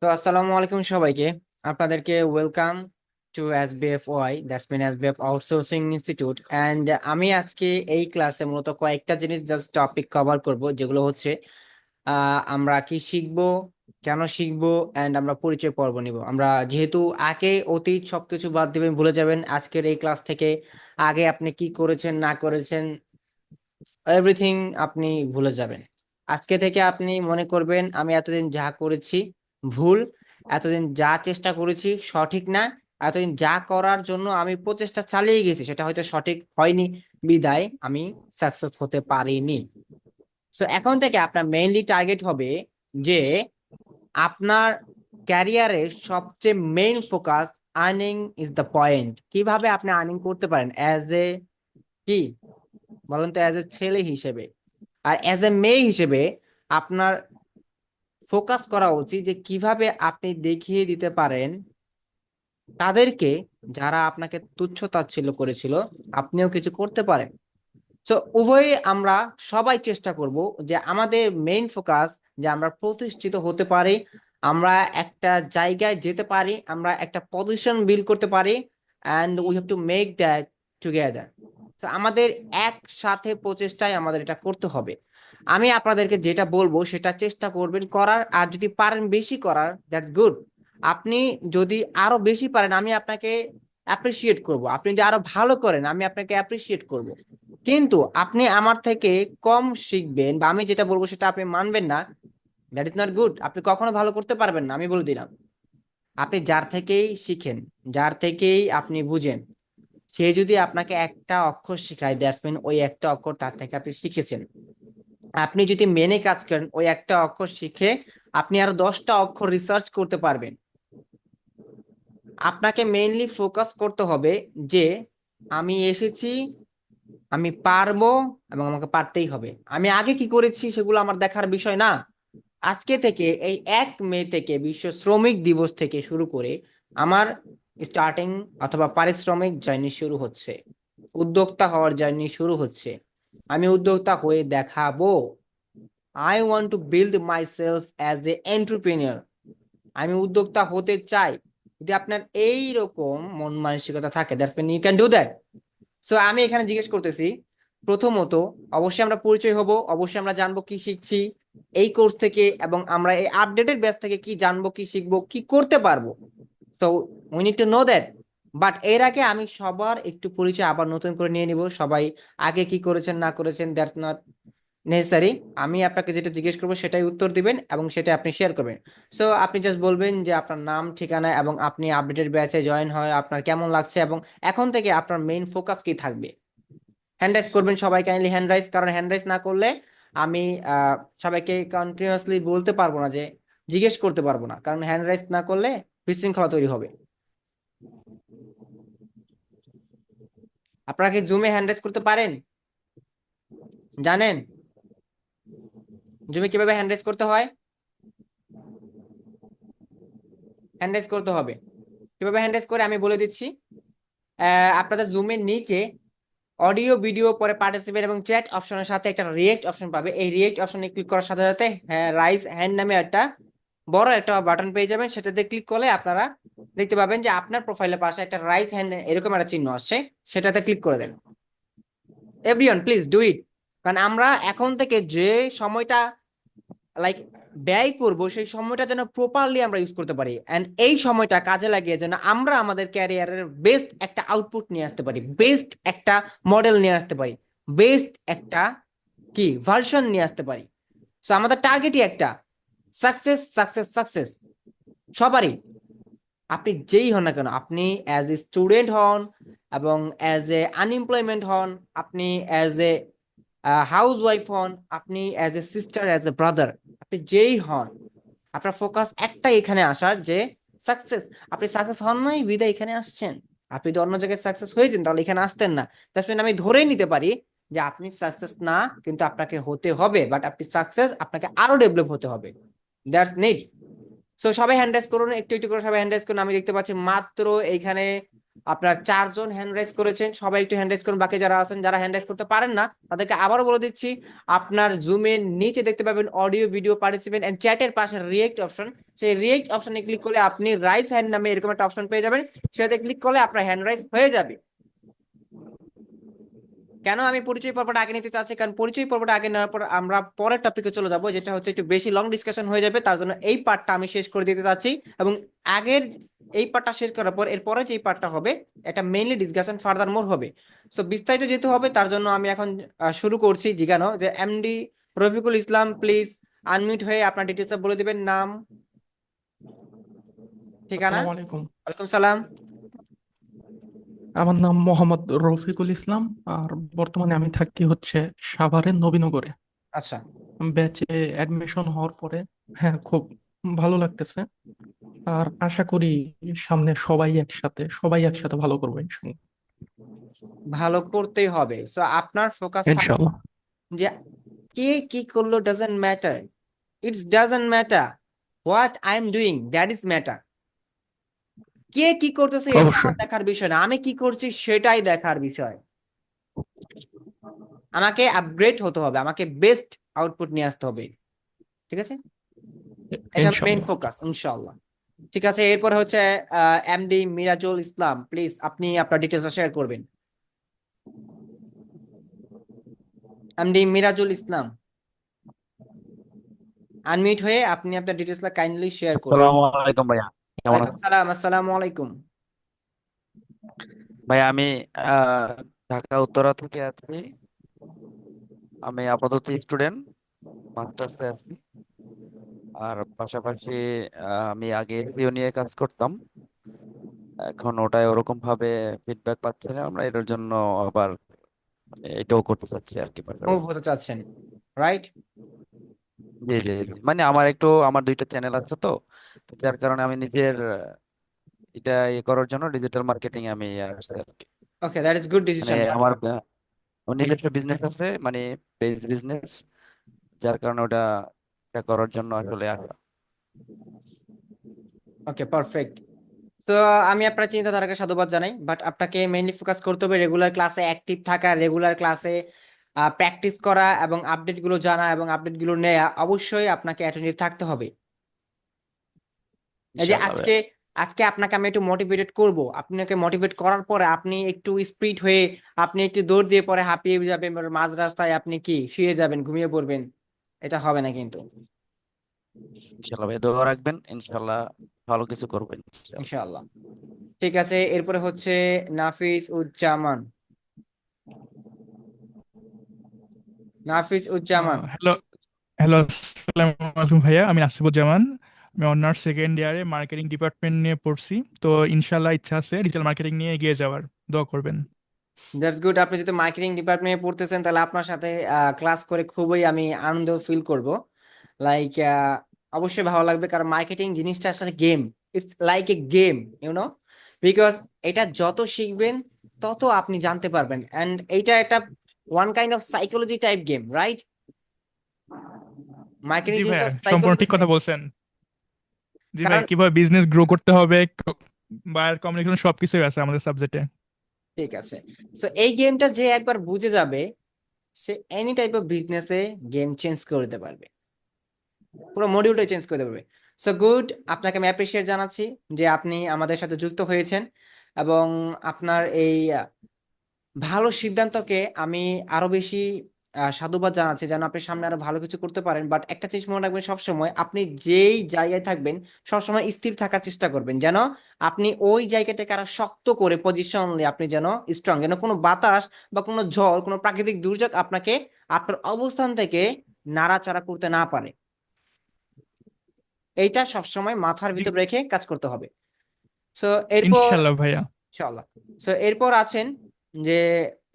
তো আসসালামু আলাইকুম সবাইকে। আপনাদেরকে welcome to SBFY, that's mean SBF outsourcing institute. And আমি আজকে এই ক্লাসে মূলত কয়েকটা জিনিস জাস্ট টপিক কভার করব, যেগুলো হচ্ছে আমরা কি শিখবো, কেন শিখবো, এন্ড আমরা পরিচয় পর্ব নিব। আমরা যেহেতু আগে অতীত সবকিছু বাদ দিবেন, ভুলে যাবেন আজকের এই ক্লাস থেকে। আগে আপনি কি করেছেন না করেছেন এভরিথিং আপনি ভুলে যাবেন। আজকে থেকে আপনি মনে করবেন আমি এতদিন যা করেছি ভুল, এতদিন যা চেষ্টা করেছি সঠিক না, এতদিন যা করার জন্য আমি প্রচেষ্টা চালিয়ে গেছি সেটা হয়তো সঠিক হয়নি, বিদায় আমি সাকসেস হতে পারিনি। সো এখন থেকে আপনার মেইনলি টার্গেট হবে যে আপনার ক্যারিয়ারের সবচেয়ে main focus earning is the point. কিভাবে আপনি আর্নিং করতে পারেন অ্যাজ এ কি বলেন তো, অ্যাজ এ ছেলে হিসেবে আর অ্যাজ এ মেয়ে হিসেবে আপনার ফোকাস করা উচিত যে কিভাবে আপনি দেখিয়ে দিতে পারেন তাদেরকে, যারা আপনাকে তুচ্ছ তাচ্ছিল্য করেছিল, আপনিও কিছু করতে পারেন। তো উভয়ই আমরা সবাই চেষ্টা করব যে আমাদের মেইন ফোকাস যে আমরা প্রতিষ্ঠিত হতে পারি, আমরা একটা জায়গায় যেতে পারি, আমরা একটা পজিশন বিল্ড করতে পারি, and we have to make that together. তো আমাদের একসাথে প্রচেষ্টায় আমাদের এটা করতে হবে। আমি আপনাদেরকে যেটা বলবো সেটা চেষ্টা করবেন করার, আর যদি পারেন বেশি করার, দ্যাটস গুড। আপনি যদি আরো বেশি পারেন আমি আপনাকে অ্যাপ্রিসিয়েট করব, আপনি যদি আরো ভালো করেন আমি আপনাকে অ্যাপ্রিসিয়েট করব। কিন্তু আপনি আমার থেকে কম শিখবেন বা আমি যেটা বলবো সেটা আপনি মানবেন না, দ্যাট ইজ নট গুড। আপনি কখনো ভালো করতে পারবেন না, আমি বলে দিলাম। আপনি যার থেকেই শিখেন, যার থেকেই আপনি বুঝেন, সে যদি আপনাকে একটা অক্ষর শেখায়, দ্যাটস মিন ওই একটা অক্ষর তার থেকে আপনি শিখেছেন। আপনি যদি মেনে কাজ করেন ওই একটা অক্ষর শিখে আপনি আরো 10টা অক্ষর রিসার্চ করতে পারবেন। আপনাকে মেইনলি ফোকাস করতে হবে যে আমি এসেছি, আমি পারবো, এবং আমাকে পারতেই হবে। আমি আগে কি করেছি সেগুলো আমার দেখার বিষয় না। আজকে থেকে এই 1 মে থেকে বিশ্ব শ্রমিক দিবস থেকে শুরু করে আমার স্টার্টিং অথবা পারিশ্রমিক জার্নি শুরু হচ্ছে, উদ্যোক্তা হওয়ার জার্নি শুরু হচ্ছে। আমি উদ্যোক্তা হয়ে দেখাবো। I want to build my self as a entrepreneur. আমি উদ্যোক্তা হতে চাই। যদি আপনার এই রকম মন মানসিকতা থাকে, that's mean you can do that. So আমি এখানে জিজ্ঞেস করতেছি, প্রথমত অবশ্যই আমরা পরিচয় হব, অবশ্যই আমরা জানবো কি শিখছি এই কোর্স থেকে, এবং আমরা এই আপডেটেড ব্যাচ থেকে কি জানবো, কি শিখবো, কি করতে পারবো। তো we need to know that. But এর আগে আমি সবার একটু পরিচয় আবার নতুন করে নিয়ে নিব। সবাই আগে কি করেছেন না করেছেন দ্যাটস নট নেসেসারি। আমি আপনাকে যেটা জিজ্ঞেস করবো সেটাই উত্তর দিবেন এবং সেটা আপনি শেয়ার করবেন। সো আপনি জাস্ট বলবেন যে আপনার নাম, ঠিকানা, এবং আপনি আপডেটেড ব্যাচে জয়েন হয় আপনার কেমন লাগছে, এবং এখন থেকে আপনার মেইন ফোকাস কি থাকবে। হ্যান্ড রাইজ করবেন সবাই, কাইন্ডলি হ্যান্ড রাইজ, কারণ হ্যান্ড রাইজ না করলে আমি সবাইকে কন্টিনিউয়াসলি বলতে পারবো না, যে জিজ্ঞেস করতে পারবো না, কারণ হ্যান্ড রাইজ না করলে বিশৃঙ্খলা তৈরি হবে। আপনারা কি জুমে হ্যান্ড রাইজ করতে পারেন? জানেন জুমে কিভাবে হ্যান্ড রাইজ করতে হয়? হ্যান্ড রাইজ করতে হবে কিভাবে, হ্যান্ড রাইজ করে আমি বলে দিচ্ছি। আপনাদের জুমের নিচে অডিও ভিডিও পরে পার্টিসিপেট এবং চ্যাট অপশনের সাথে একটা রিয়েক্ট অপশন পাবে। এই রিয়েক্ট অপশনে ক্লিক করার সাথে সাথে হ্যাঁ রাইজ হ্যান্ড নামে একটা বড় একটা বাটন পেয়ে যাবেন। সেটাতে ক্লিক করলে আপনারা দেখতে পাবেন যে আপনার প্রোফাইলের পাশে একটা রাইজ হ্যান্ড এরকম একটা চিহ্ন আসছে, সেটাতে ক্লিক করে দেন। Everyone please do it. কারণ আমরা এখন থেকে যে সময়টা লাইক ব্যয় করব সেই সময়টা যেন প্রপারলি আমরা ইউজ করতে পারি, এন্ড এই সময়টা কাজে লাগিয়ে যেন আমরা আমাদের ক্যারিয়ারের বেস্ট একটা আউটপুট নিয়ে আসতে পারি, বেস্ট একটা মডেল নিয়ে আসতে পারি, বেস্ট একটা কি ভার্সন নিয়ে আসতে পারি। সো আমাদের টার্গেটই একটা, সাকসেস সাকসেস সাকসেস সবারই। আপনি যেই হন না কেন, আপনি অ্যাজ এ স্টুডেন্ট হন এবং অ্যাজ এ আনএমপ্লয়মেন্ট হন, আপনি অ্যাজ এ হাউস ওয়াইফ হন, আপনি as a sister, as a brother, আপনি যেই হন, আপনার ফোকাস একটাই এখানে আসার যে সাকসেস। আপনি সাকসেস হন নাই বিদায় এখানে আসছেন। আপনি যদি অন্য জায়গায় সাকসেস হয়েছেন তাহলে এখানে আসতেন না। দ্যাটস মিন আমি ধরেই নিতে পারি যে আপনি সাকসেস না, কিন্তু আপনাকে হতে হবে, বাট আপনি সাকসেস, আপনাকে আরো ডেভেলপ হতে হবে। That's need. সো সবাই হ্যান্ড রাইজ করুন, একটু একটু করে সবাই হ্যান্ড রাইজ করুন। আমি দেখতে পাচ্ছি মাত্র এইখানে আপনার 4 জন হ্যান্ড রাইজ করেছেন, সবাই একটু হ্যান্ড রাইজ করুন। বাকি যারা আছেন, যারা হ্যান্ড রাইজ করতে পারেন না, তাদেরকে আবারও বলে দিচ্ছি, আপনার জুমের নিচে দেখতে পাবেন অডিও ভিডিও পার্টিসিপেন্ট এন্ড চ্যাটের পাশে রিয়েক্ট অপশন। সেই রিয়েক্ট অপশনে ক্লিক করলে আপনি রাইজ হ্যান্ড নামে এরকম একটা অপশন পেয়ে যাবেন, সেটাতে ক্লিক করলে আপনার হ্যান্ড রাইজ হয়ে যাবে। কেন আমি পরিচয় পর্বটা আগে নিতে চাচ্ছি, কারণ পরিচয় পর্বটা আগে নেওয়ার পর আমরা পরের টপিকে চলে যাব, যেটা হচ্ছে একটু বেশি লং ডিসকাশন হয়ে যাবে। তার জন্য এই পার্টটা আমি শেষ করে দিতে চাচ্ছি, এবং আগের এই পার্টটা শেষ করার পর এরপরে যে পার্টটা হবে এটা মেইনলি ডিসকাশন ফার্দার মোর হবে। সো বিস্তারিত যেহেতু হবে, তার জন্য আমি এখন শুরু করছি জিজ্ঞানো যে MD Rafiqul Islam, please unmute হয়ে আপনার ডিটেলস বলে দিবেন, নাম, ঠিকানা। আসসালামু আলাইকুম। ওয়ালাইকুম সালাম। আমার নাম মোহাম্মদ রফিকুল ইসলাম। আর বর্তমানে আমি থাকি হচ্ছে সাভারের নবীনগরে। আচ্ছা, ব্যাচে অ্যাডমিশন হওয়ার পরে হ্যাঁ, খুব ভালো লাগতেছে। আর আশা করি সামনে সবাই একসাথে ভালো করবো ইনশাল্লাহ। ভালো করতেই হবে। সো আপনার ফোকাস থাকবে ইনশাল্লাহ। যে কে কি করলো doesn't matter, it's doesn't matter, what I am doing that is matter. কে কি করতেছে এটা আমার অবশ্যই। দেখার বিষয় না, আমি কি করছি সেটাই দেখার বিষয়। আমাকে আপগ্রেড হতে হবে, আমাকে বেস্ট আউটপুট নিয়ে আসতে হবে, ঠিক আছে? এটা মেইন ইনশাল্লাহ। ফোকাস ইনশাআল্লাহ। ঠিক আছে, এরপরে হচ্ছে এমডি মিরাজুল ইসলাম, প্লিজ আপনি আপনার ডিটেলস শেয়ার করবেন। এমডি মিরাজুল ইসলাম, আনমিউট হয়ে আপনি আপনার ডিটেলস কাইন্ডলি শেয়ার করবেন। আসসালামু আলাইকুম ভাইয়া, কেমন ওয়ালাইকুম আছেন? সালাম, আসসালামু আলাইকুম। ভাইয়া আমি আহ, ঢাকা উত্তরা থেকে আছি। আমি আপাতত স্টুডেন্ট, মাস্টার্সে আছি। আর পাশাপাশি আমি আগে এসইও নিয়ে কাজ করতাম। এখন ওটাই ওরকম ভাবে ফিডব্যাক পাচ্ছি না আমরা, এটার জন্য আবার এটাও করতে চাচ্ছি আর কি মুভ পাশাপাশি। হতে চাচ্ছেন, রাইট? জি জি জি। মানে আমার দুইটা চ্যানেল আছে তো, তো যার কারণে আমি নিজের এটা করার জন্য ডিজিটাল মার্কেটিং আমি আসছি আর কি। ওকে, দ্যাট ইজ গুড মানে ডিসিশন। আমার নিজস্ব বিজনেস আছে, মানে পেজ বিজনেস, যার কারণে এটা করার জন্য আসলে আসা। ওকে, পারফেক্ট। তো আমি আপনার চিন্তাধারাকে সাধুবাদ জানাই, বাট আপনাকে মেইনলি ফোকাস করতে হবে রেগুলার ক্লাসে অ্যাক্টিভ থাকা, রেগুলার ক্লাসে প্র্যাকটিস করা এবং আপডেট গুলো জানা এবং আপডেট গুলো নেওয়া। অবশ্যই আপনাকে অ্যাটেন্টিভ থাকতে হবে। এই যে ইনশাআল্লাহ ভাই। আজকে আজকে আপনাকে আমি একটু মোটিভেটেড করব, আপনাকে মোটিভেট করার পরে আপনি একটু স্পিড হয়ে আপনি একটু দৌড় দিয়ে পরে হাঁপিয়ে যাবেন, মাঝ রাস্তায় আপনি কি শুয়ে যাবেন, ঘুমিয়ে পড়বেন, এটা হবে না কিন্তু। ইনশাআল্লাহ ভাই, দোয়া রাখবেন, ইনশাআল্লাহ ভালো কিছু করবেন ইনশাআল্লাহ। ইনশাআল্লাহ। ঠিক আছে, এরপরে হচ্ছে নাফিস উজ্জামান। নাফিস উজ্জামান। হ্যালো হ্যালো, আসসালামু আলাইকুম ভাইয়া। আমি আসিফুজ্জামান। আমি অনার্স সেকেন্ড ইয়ারে মার্কেটিং ডিপার্টমেন্ট নিয়ে পড়ছি। তো ইনশাল্লাহ ইচ্ছা আছে ডিজিটাল মার্কেটিং নিয়ে এগিয়ে যাওয়ার। দোয়া করবেন। That's good. আপনি যদি মার্কেটিং ডিপার্টমেন্টে পড়তেছেন, তাহলে আপনার সাথে ক্লাস করে খুবই আমি আনন্দ ফিল করব। লাইক অবশ্যই ভালো লাগবে, কারণ মার্কেটিং জিনিসটা আসলে game, it's like a game, you know, because এটা যত শিখবেন তত আপনি জানতে পারবেন, এন্ড এইটা একটা one kind of psychology type game, right? Marketing জি ভাইয়া, জিনিসটা সম্পূর্ণ সাইকোলজি ঠিক কথা টাইপ। বলছেন। জি ভাই, কারণ কিভাবে বিজনেস গ্রো করতে হবে, বায়ার কমিউনিকেশন সবকিছুই আছে আমাদের সাবজেক্টে। ঠিক আছে, সো এই গেমটা যে একবার বুঝে যাবে, সে এনি টাইপ অফ বিজনেসে গেম চেঞ্জ করে দিতে পারবে, পুরো মডিউলটাই চেঞ্জ করে দেবে। সো গুড, আপনাকে আমি অ্যাপ্রিসিয়েট জানাচ্ছি যে আপনি আমাদের সাথে যুক্ত হয়েছেন, এবং আপনার এই ভালো সিদ্ধান্তকে আমি আরো বেশি সাধুবাদ জানাচ্ছি, যেন আপনি সামনে আরো ভালো কিছু করতে পারেন। বাট একটা জিনিস মনে রাখবেন, সবসময় আপনি যেই জায়গায় থাকবেন সবসময় স্থির থাকার চেষ্টা করবেন, যেন আপনি ওই জায়গাটাকে আরো শক্ত করে পজিশনলি আপনি যেন স্ট্রং, যেন কোনো বাতাস বা কোনো ঝড়, কোনো প্রাকৃতিক দুর্যোগ আপনাকে আপনার অবস্থান থেকে নাড়াচাড়া করতে না পারে। এইটা সবসময় মাথার জি, ভিতর রেখে কাজ করতে হবে। সো এরপর ইনশাল্লাহ ভাইয়া। ইনশাআল্লাহ। সো এরপর আছেন যে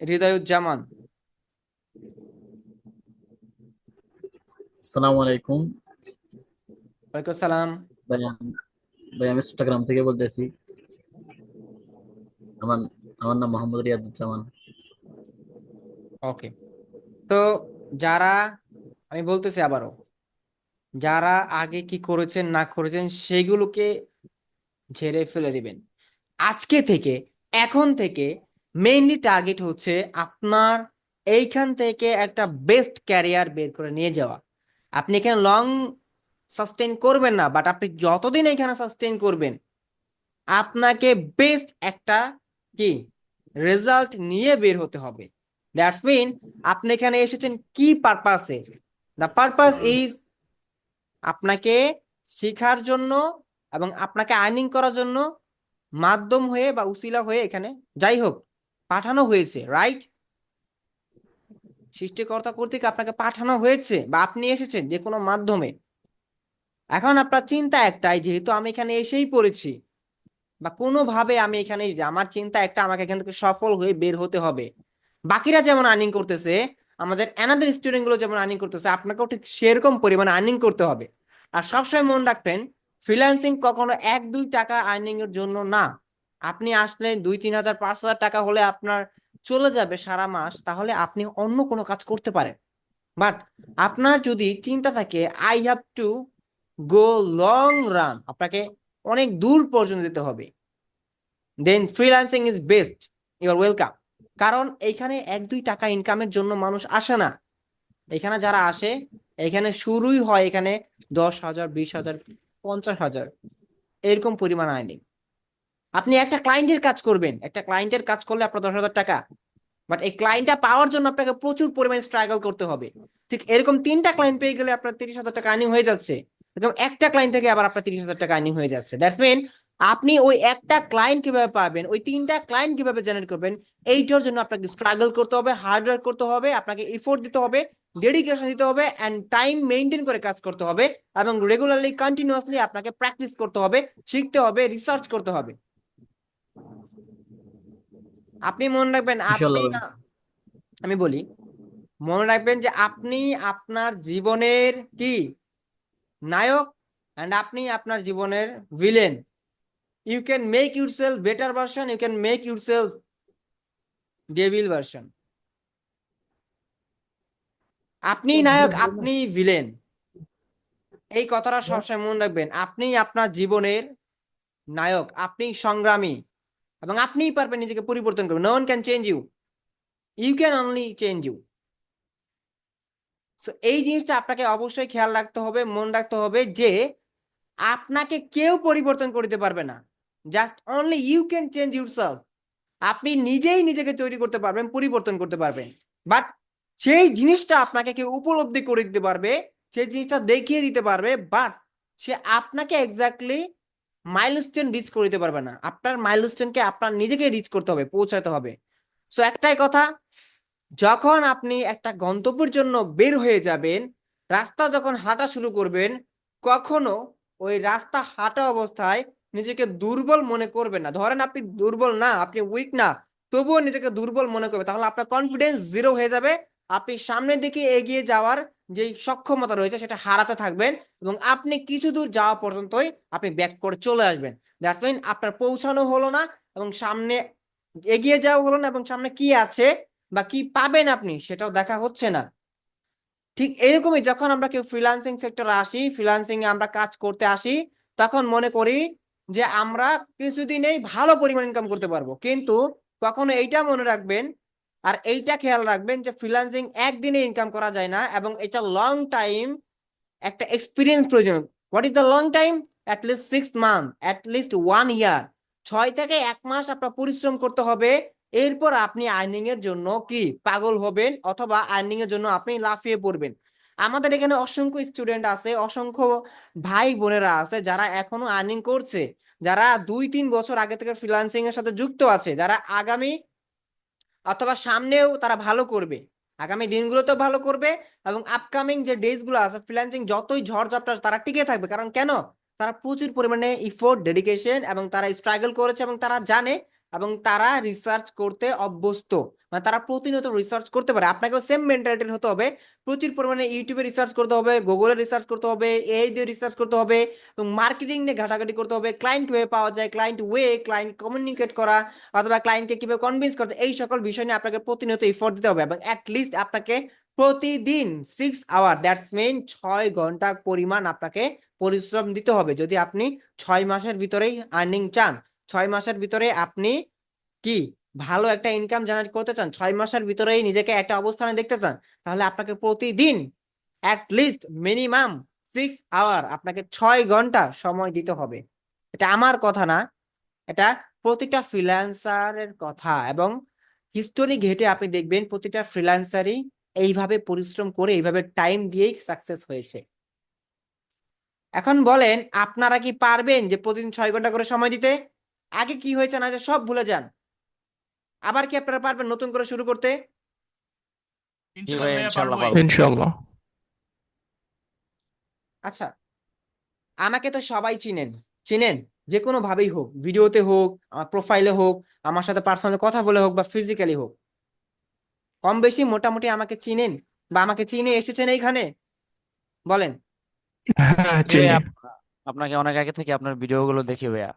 হৃদয়ুজ্জামান। আসসালামু আলাইকুম। ওয়ালাইকুম সালাম। ভাই ভাই আমি চট্টগ্রাম থেকে বলতেছি। আমার আমার নাম মোহাম্মদ রিয়াদুজ্জামান। ওকে, তো যারা, আমি বলতেছি আবারও, যারা আগে কি করেছেন না করেছেন সেগুলোকে ঝেড়ে ফেলে দিবেন। আজকে থেকে এখন থেকে মেইনলি টার্গেট হচ্ছে আপনার এইখান থেকে একটা বেস্ট ক্যারিয়ার বের করে নিয়ে যাওয়া। আপনি এখানে লং সাস্টেইন করবেন না, বাট আপনি যতদিন এখানে সাস্টেইন করবেন আপনাকে বেস্ট একটা কি রেজাল্ট নিয়ে বের হতে হবে। দ্যাটস মিন আপনি এখানে এসেছেন কি পারপাসে? দ্য পারপাস ইজ আপনাকে শেখার জন্য এবং আপনাকে আর্নিং করার জন্য মাধ্যম হয়ে বা উসিলা হয়ে এখানে যাই হোক পাঠানো হয়েছে, রাইট? সৃষ্টিকর্তা কর্তৃক আপনাকে পাঠানো হয়েছে বা আপনি এসেছেন যে কোনো মাধ্যমে। এখন আপনার চিন্তা একটাই, যেহেতু আমি এখানে এসেই পড়েছি বা কোনোভাবে আমি এখানে আমার চিন্তা একটা, আমাকে এখান থেকে সফল হয়ে বের হতে হবে। বাকিরা যেমন আর্নিং করতেছে, আমাদের অ্যানাদার স্টুডেন্ট গুলো যেমন আর্নিং করতেছে, আপনাকেও ঠিক সেরকম পরিমাণে আর্নিং করতে হবে। আর সবসময় মনে রাখবেন, ফ্রিল্যান্সিং কখনো 1-2 টাকা আর্নিং এর জন্য না। আপনি আসলে 2-3 হাজার 5 হাজার টাকা হলে আপনার চলে যাবে সারা মাস, তাহলে আপনি অন্য কোনো কাজ করতে পারেন। বাট আপনার যদি চিন্তা থাকে I have to go long run, আপনাকে অনেক দূর পর্যন্ত যেতে হবে, then freelancing is best, you are welcome. কারণ এইখানে 1-2 টাকা ইনকামের জন্য মানুষ আসে না। এখানে যারা আসে, এখানে শুরুই হয় এখানে 10,000, 20,000, 50,000 এরকম পরিমাণ আর্নিং। আপনি একটা ক্লায়েন্টের কাজ করবেন, একটা ক্লায়েন্টের কাজ করলে আপনার 10,000 টাকা, বাট এই ক্লায়েন্টটা পাওয়ার জন্য আপনাকে প্রচুর পরিমাণে স্ট্রাগল করতে হবে। ঠিক এরকম 3টা ক্লায়েন্ট পেয়ে গেলে আপনার 30,000 টাকা আর্নিং হয়ে যাচ্ছে, এরকম একটা ক্লায়েন্ট থেকে আবার আপনার 30,000 টাকা আর্নিং হয়ে যাচ্ছে। দ্যাটস মিন আপনি ওই একটা ক্লায়েন্ট কিভাবে পাবেন, ওই 3টা ক্লায়েন্ট কিভাবে জেনারেট করবেন, এইটার জন্য আপনাকে স্ট্রাগল করতে হবে, হার্ড ওয়ার্ক করতে হবে, আপনাকে এফোর্ট দিতে হবে, ডেডিকেশন দিতে হবে, অ্যান্ড টাইম মেনটেন করে কাজ করতে হবে, এবং রেগুলারলি কন্টিনিউয়াসলি আপনাকে প্র্যাকটিস করতে হবে, শিখতে হবে, রিসার্চ করতে হবে। আপনি মনে রাখবেন, আপনি ইনশাল্লাহ। আমি বলি, মনে রাখবেন যে আপনি আপনার জীবনের কি নায়ক, এন্ড আপনি আপনার জীবনের villain. You can make yourself better version, you can make yourself devil version. আপনি নায়ক, আপনি ভিলেন, এই কথাটা সবসময় মনে রাখবেন। আপনি আপনার জীবনের নায়ক, আপনি সংগ্রামী, এবং আপনিই পারবেন নিজেকে পরিবর্তন করবেন। No one can change you, you can only change you. So এই জিনিসটা আপনাকে অবশ্যই খেয়াল রাখতে হবে, মনে রাখতে হবে যে আপনাকে কেউ পরিবর্তন করতে পারবে না, just only you can change yourself. আপনি নিজেই নিজেকে তৈরি করতে পারবেন, পরিবর্তন করতে পারবেন, বাট সেই জিনিসটা আপনাকে কেউ উপলব্ধি করে দিতে পারবে, সেই জিনিসটা দেখিয়ে দিতে পারবে, বাট সে আপনাকে এক্স্যাক্টলি মাইলস্টোন রিচ করে দিতে পারবে না। আপনার মাইলস্টোনকে আপনার নিজেকে রিচ করতে হবে, পৌঁছাতে হবে। সো একটাই কথা, যখন আপনি একটা গন্তব্যের জন্য বের হয়ে যাবেন, রাস্তা যখন হাঁটা শুরু করবেন, কখনো ওই রাস্তা হাঁটা অবস্থায় নিজেকে দুর্বল মনে করবেন না। ধরেন আপনি দুর্বল না, আপনি উইক না, তবুও নিজেকে দুর্বল মনে করবে, তাহলে আপনার কনফিডেন্স জিরো হয়ে যাবে। আপনি সামনের দিকে এগিয়ে যাওয়ার যে সক্ষমতা রয়েছে সেটা হারাতে থাকবেন, এবং আপনি কিছু দূর যাওয়া পর্যন্তই আপনি ব্যাক করে চলে আসবেন। দ্যাটস মিন আপনার পৌঁছানো হলো না, এবং সামনে এগিয়ে যাওয়া হলো না, এবং সামনে কি আছে বা কি পাবেন আপনি সেটাও দেখা হচ্ছে না। ঠিক এরকমই যখন আমরা কেউ ফ্রিল্যান্সিং সেক্টরে আসি, ফ্রিল্যান্সিং এ আমরা কাজ করতে আসি, তখন মনে করি যে আমরা কিছুদিনেই ভালো পরিমাণ ইনকাম করতে পারবো, কিন্তু কখনো এইটা মনে রাখবেন আর এইটা খেয়াল রাখবেন যে ফ্রিল্যান্সিং একদিনে ইনকাম করা যায় না, এবং এটা লং টাইম একটা এক্সপিরিয়েন্স প্রয়োজন। What is the long time? At least 6 month, at least 1 ইয়ার, 6 থেকে 1 মাস আপনার পরিশ্রম করতে হবে। এরপর আপনি আর্নিং এর জন্য কি পাগল হবেন, অথবা আর্নিং এর জন্য আপনি লাফিয়ে পড়বেন। আমাদের এখানে অসংখ্য স্টুডেন্ট আছে, অসংখ্য ভাই বোনেরা আছে যারা এখনো আর্নিং করছে, যারা 2-3 বছর আগে থেকে ফ্রিল্যান্সিং এর সাথে যুক্ত আছে, যারা আগামী অথবা সামনেও তারা ভালো করবে, আগামী দিনগুলোতেও ভালো করবে, এবং আপকামিং যে ডেজ গুলো আছে ফ্রিল্যান্সিং যতই ঝড়ঝাপটা তারা টিকে থাকবে। কারণ কেন? তারা প্রচুর পরিমাণে ইফোর্ট, ডেডিকেশন এবং তারা স্ট্রাগল করেছে, এবং তারা জানে, এবং তারা রিসার্চ করতে অভ্যস্ত, মানে তারা প্রতিনিয়ত রিসার্চ করতে পারে। আপনাকেও সেম মেন্টালিটির হতে হবে, প্রচুর পরিমাণে ইউটিউবে রিসার্চ করতে হবে, গুগলে রিসার্চ করতে হবে, এই দিয়ে রিসার্চ করতে হবে, এবং মার্কেটিং নিয়ে ঘাটাঘাটি করতে হবে, ক্লায়েন্ট কিভাবে পাওয়া যায়, ক্লায়েন্ট ক্লায়েন্ট কমিউনিকেট করা, অথবা ক্লায়েন্টকে কিভাবে কনভিন্স করতে, এই সকল বিষয় নিয়ে আপনাকে প্রতিনিয়ত এফোর্ট দিতে হবে, এবং অ্যাটলিস্ট আপনাকে প্রতিদিন 6 আওয়ার, দ্যাটস মিন 6 ঘন্টা পরিমাণ আপনাকে পরিশ্রম দিতে হবে, যদি আপনি 6 মাসের ভিতরেই আর্নিং চান। 6 মাসের ভিতরে আপনি কি ভালো একটা ইনকাম জেনারেট করতে চান, 6 মাসের ভিতরেই নিজেকে একটা অবস্থানে দেখতে চান, তাহলে আপনাকে প্রতিদিন অ্যাট লিস্ট মিনিমাম 6 আওয়ার, আপনাকে 6 ঘন্টা সময় দিতে হবে। এটা আমার কথা না, এটা প্রতিটা ফ্রিল্যান্সারের কথা। এবং হিস্টোরি ঘেটে আপনি দেখবেন প্রতিটা ফ্রিল্যান্সারই এইভাবে পরিশ্রম করে এইভাবে টাইম দিয়েই সাকসেস হয়েছে। এখন বলেন আপনারা কি পারবেন যে প্রতিদিন 6 ঘন্টা করে সময় দিতে? আগে কি হয়েছে না হয়েছে সব ভুলে যান, আবার কি আপনারা পারবেন নতুন করে শুরু করতে? জি ইনশাল্লাহ ভাইয়া, ভাইয়া ইনশাল্লাহ পারবোই। পারবো। ইনশাল্লাহ। আচ্ছা, আমাকে তো সবাই চিনেন, চিনেন যে কোনো ভাবেই হোক, ভিডিওতে হোক, আমার প্রোফাইলে হোক, আমার সাথে পার্সোনালি কথা বলে হোক, বা ফিজিক্যালি হোক, কম বেশি মোটামুটি আমাকে চিনেন বা আমাকে চিনে এসেছেন এইখানে, বলেন। হ্যাঁ, জি ভাইয়া, চিনি। আপনাকে অনেক আগে থেকে আপনার ভিডিওগুলো দেখি ভাইয়া।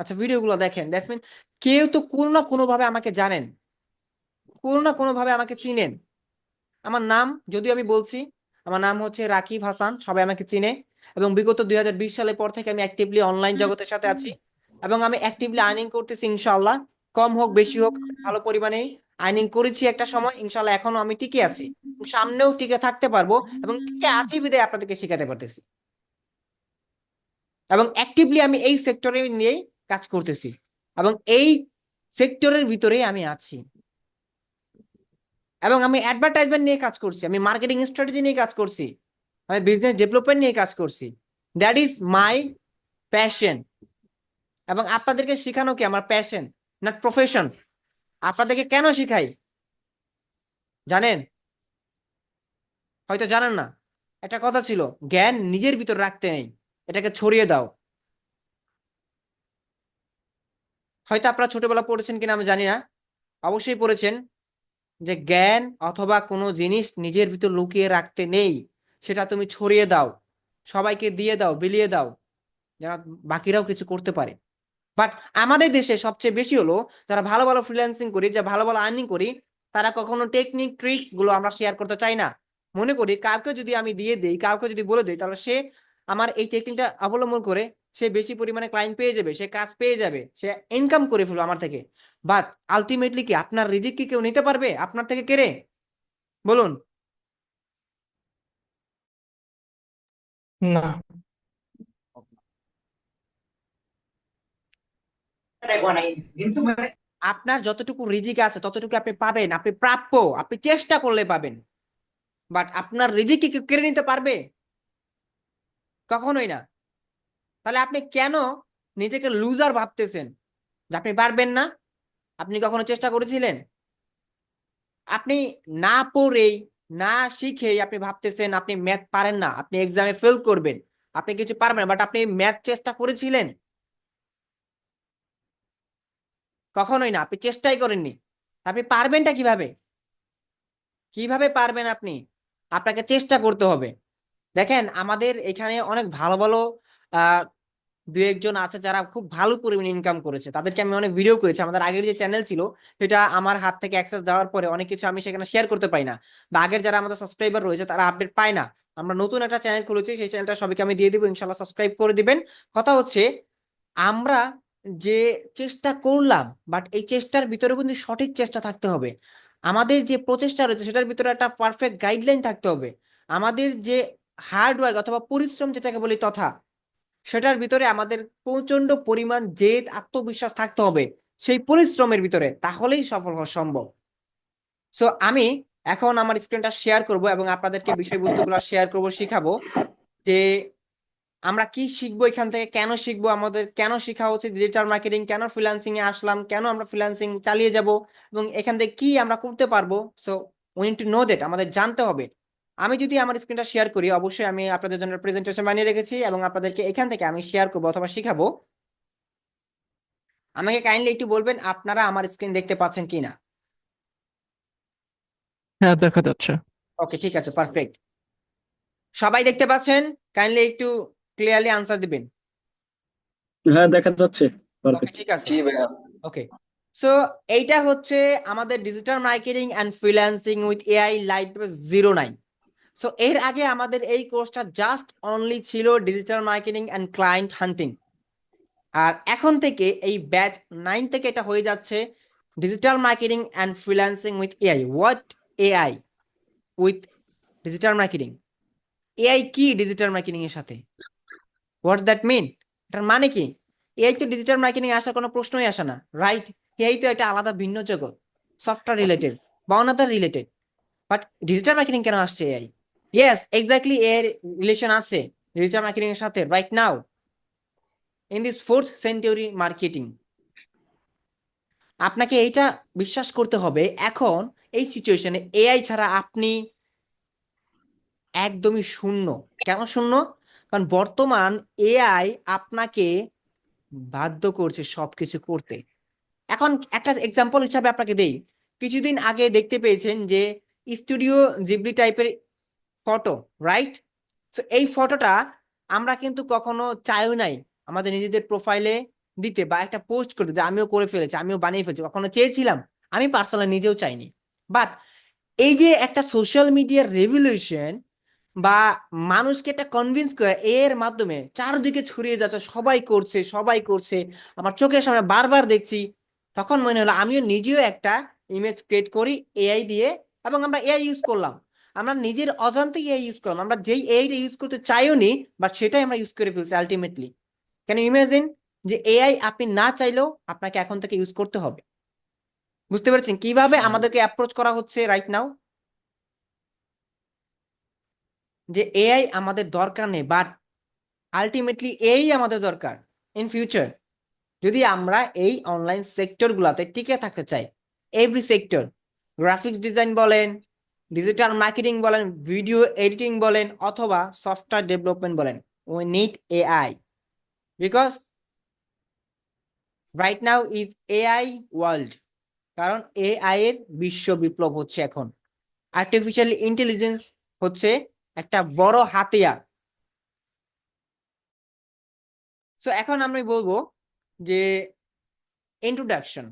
আচ্ছা, ভিডিওগুলো দেখেন, দ্যাটস মিন কেউ তো কোনো না কোনো ভাবে আমাকে জানেন, কোনো না কোনো ভাবে আমাকে চিনেন। আমার নাম যদিও আমি বলছি, আমার নাম হচ্ছে রাকিব হাসান, সবাই আমাকে চিনে। এবং বিগত 2020 সালের পর থেকে আমি অ্যাক্টিভলি অনলাইন জগতের সাথে আছি, এবং আমি অ্যাক্টিভলি আর্নিং করতেছি ইনশাআল্লাহ। কম হোক বেশি হোক, আমি ভালো পরিমাণে আর্নিং করেছি একটা সময়, ইনশাআল্লাহ এখনো আমি টিকে আছি, এবং সামনেও টিকে থাকতে পারবো, এবং টিকে আছি বিধায় আপনাদেরকে শেখাতে পারতেছি। এবং অ্যাক্টিভলি আমি এই সেক্টরে নিয়েই কাজ করতেছি, এবং এই সেক্টরের ভিতরেই আমি আছি। এবং আমি অ্যাডভার্টাইজমেন্ট নিয়ে কাজ করছি, আমি মার্কেটিং স্ট্র্যাটেজি নিয়ে কাজ করছি, আমি বিজনেস ডেভেলপমেন্ট নিয়ে কাজ করছি। That is my passion. এবং আপনাদেরকে শেখানো কি আমার প্যাশন না প্রফেশন? আপনাদেরকে কেন শিখাই জানেন? হয়তো জানেন না। একটা কথা ছিল, জ্ঞান নিজের ভিতর রাখতে নেই, এটাকে ছড়িয়ে দাও। হয়তো আপনারা ছোটবেলা পড়েছেন কিনা আমি জানি না, অবশ্যই পড়েছেন যে জ্ঞান অথবা কোনো জিনিস নিজের ভিতর লুকিয়ে রাখতে নেই, সেটা তুমি ছড়িয়ে দাও, সবাইকে দিয়ে দাও, বিলিয়ে দাও, যারা বাকিরাও কিছু করতে পারে। বাট আমাদের দেশে সবচেয়ে বেশি হলো যারা ভালো ভালো ফ্রিল্যান্সিং করি, যা ভালো ভালো আর্নিং করি, তারা কখনো টেকনিক ট্রিক্স গুলো আমরা শেয়ার করতে চাই না। মনে করি কাউকে যদি আমি দিয়ে দেই, কাউকে যদি বলে দিই, তাহলে সে আমার এই টেকনিকটা অবলম্বন করে সে বেশি পরিমাণে ক্লায়েন্ট পেয়ে যাবে, সে কাজ পেয়ে যাবে, সে ইনকাম করে ফেলবে আমার থেকে। বাট আলটিমেটলি কি আপনার রিজিক কি কেউ নিতে পারবে আপনার থেকে কেড়ে? বলুন। না। আপনার যতটুকু রিজিক আছে ততটুকু আপনি পাবেন, আপনি প্রাপ্য, আপনি চেষ্টা করলে পাবেন। বাট আপনার রিজিক কি কেউ কেড়ে নিতে পারবে? কখনোই না। তাহলে আপনি কেন নিজেকে লুজার ভাবতেছেন যে আপনি পারবেন না? আপনি কখনো চেষ্টা করেছিলেন? আপনি না পড়েই, না শিখেই আপনি ভাবতেছেন আপনি ম্যাথ পারেন না, আপনি এক্সামে ফেল করবেন, আপনি কিছু পারবেন না, বাট আপনি ম্যাথ চেষ্টা করেছিলেন? কখনোই না, আপনি চেষ্টাই করেননি। আপনি পারবেনটা কিভাবে? কিভাবে পারবেন আপনি? আপনাকে চেষ্টা করতে হবে। দেখেন আমাদের এখানে অনেক ভালো ভালো আহ দু একজন আছে যারা খুব ভালো পরিমাণে ইনকাম করেছে, তাদেরকে আমি অনেক ভিডিও করেছি। আমাদের আগের যে চ্যানেল ছিল সেটা আমার হাত থেকে অ্যাক্সেস যাওয়ার পরে অনেক কিছু আমি সেখানে শেয়ার করতে পাই না, বা আগের যারা আমাদের সাবস্ক্রাইবার রয়েছে তারা আপডেট পায় না। আমরা নতুন একটা চ্যানেল খুলেছি, সেই চ্যানেলটা সবাইকে আমি দিয়ে দিব, ইনশাল্লাহ সাবস্ক্রাইব করে দিবেন। কথা হচ্ছে আমরা যে চেষ্টা করলাম, বাট এই চেষ্টার ভিতরে কিন্তু সঠিক চেষ্টা থাকতে হবে। আমাদের যে প্রচেষ্টা রয়েছে সেটার ভিতরে একটা পারফেক্ট গাইডলাইন থাকতে হবে। আমাদের যে হার্ড ওয়ার্ক অথবা পরিশ্রম যেটাকে বলি তথা, সেটার ভিতরে আমাদের প্রচন্ড পরিমাণ জেদ আত্মবিশ্বাস থাকতে হবে সেই পরিশ্রমের ভিতরে, তাহলেই সফল হওয়া সম্ভব। সো আমি এখন আমার স্ক্রিনটা শেয়ার করব এবং আপনাদেরকে বিষয়বস্তুগুলো শেয়ার করব, শিখাবো যে আমরা কি শিখবো এখান থেকে, কেন শিখবো, আমাদের কেন শেখা উচিত ডিজিটাল মার্কেটিং, কেন ফ্রিল্যান্সিং এ আসলাম, কেন আমরা ফ্রিল্যান্সিং চালিয়ে যাব, এবং এখান থেকে কি আমরা করতে পারবো। So we need to know that, আমাদের জানতে হবে। আমি যদি আমার স্ক্রিনটা শেয়ার করি, অবশ্যই আমি আপনাদের জন্য প্রেজেন্টেশন বানিয়ে রেখেছি এবং আপনাদেরকে এখান থেকে আমি শেয়ার করবো অথবা শিখাবো। আমাকে কাইন্ডলি একটু বলবেন আপনারা আমার স্ক্রিন দেখতে পাচ্ছেন কিনা? হ্যাঁ, দেখা যাচ্ছে। ওকে, ঠিক আছে, পারফেক্ট। সবাই দেখতে পাচ্ছেন? কাইন্ডলি একটু ক্লিয়ারলি আনসার দিবেন। হ্যাঁ, দেখা যাচ্ছে। Okay, perfect. ঠিক আছে। ওকে, সো এইটা হচ্ছে আমাদের digital marketing and freelancing with AI live 09। So এর আগে আমাদের এই কোর্সটা জাস্ট অনলি ছিল digital marketing and client hunting. আর এখন থেকে এই ব্যাচ 9 থেকে এটা হয়ে যাচ্ছে digital marketing and freelancing with AI. What AI with digital marketing? AI কি ডিজিটাল মার্কেটিং এর সাথে? What that mean? এটার মানে কি? এআই তো ডিজিটাল মার্কেটিং আসার কোনো প্রশ্নই আসে না, রাইট? এআই তো এটা আলাদা ভিন্ন জগৎ, সফটওয়্যার রিলেটেড বা অনাদার রিলেটেড। বাট ডিজিটাল মার্কেটিং কেন আসছে এআই? ইয়েস, এক্স্যাক্টলি এর রিলেশন আছে ডিজিটাল মার্কেটিং এর সাথে right now in this 4th century marketing. আপনাকে এইটা বিশ্বাস করতে হবে এখন এই সিচুয়েশনে এআই ছাড়া আপনি একদমই শূন্য। কেন শূন্য? কারণ বর্তমান এআই আপনাকে বাধ্য করছে সবকিছু করতে। এখন একটা এক্সাম্পল হিসাবে আপনাকে দেই, কিছুদিন আগে দেখতে পেয়েছেন যে স্টুডিও জিবলি টাইপের ফটো, রাইট? সো এই ফটোটা আমরা কিন্তু কখনো চাইও নাই আমাদের নিজেদের প্রোফাইলে দিতে বা একটা পোস্ট করতে, যে আমিও করে ফেলেছি, আমিও বানিয়ে ফেলেছি, কখনো চেয়েছিলাম? আমি পার্সোনালি নিজেও চাইনি। বাট এই যে একটা সোশ্যাল মিডিয়ার রেভলিউশন বা মানুষকে একটা কনভিন্স করে এর মাধ্যমে চারদিকে ছড়িয়ে যাচ্ছে, সবাই করছে সবাই করছে, আমার চোখের সামনে বারবার দেখছি, তখন মনে হলো আমিও নিজেও একটা ইমেজ ক্রিয়েট করি এআই দিয়ে। এবং আমরা এআই ইউজ করলাম, আমরা নিজের অজান্তে এআই ইউজ করলাম, আমরা যেই এআইটা ইউজ করতে চাইও নি বাট সেটাই আমরা ইউজ করে ফেলছি আলটিমেটলি। ক্যান ইউ ইমাজিন যে এআই আপনি না চাইলেও আপনাকে এখন থেকে ইউজ করতে হবে? বুঝতে পেরেছেন কিভাবে আমাদেরকে অ্যাপ্রোচ করা হচ্ছে রাইট নাও? যে এআই আমাদের দরকার নেই, বাট আলটিমেটলি এই আমাদের দরকার ইন ফিউচার যদি আমরা এই অনলাইন সেক্টর গুলাতে টিকে থাকতে চাই। এভরি সেক্টর, গ্রাফিক্স ডিজাইন বলেন, ডিজিটাল মার্কেটিং বলেন, ভিডিও এডিটিং বলেন, অথবা সফটওয়্যার ডেভেলপমেন্ট বলেন, we need AI because right now is AI world. কারণ এআই এর বিশ্ব বিপ্লব হচ্ছে এখন। আর্টিফিশিয়াল ইন্টেলিজেন্স হচ্ছে একটা বড় হাতিয়ার। সো এখন আমি বলবো যে ইন্ট্রোডাকশন।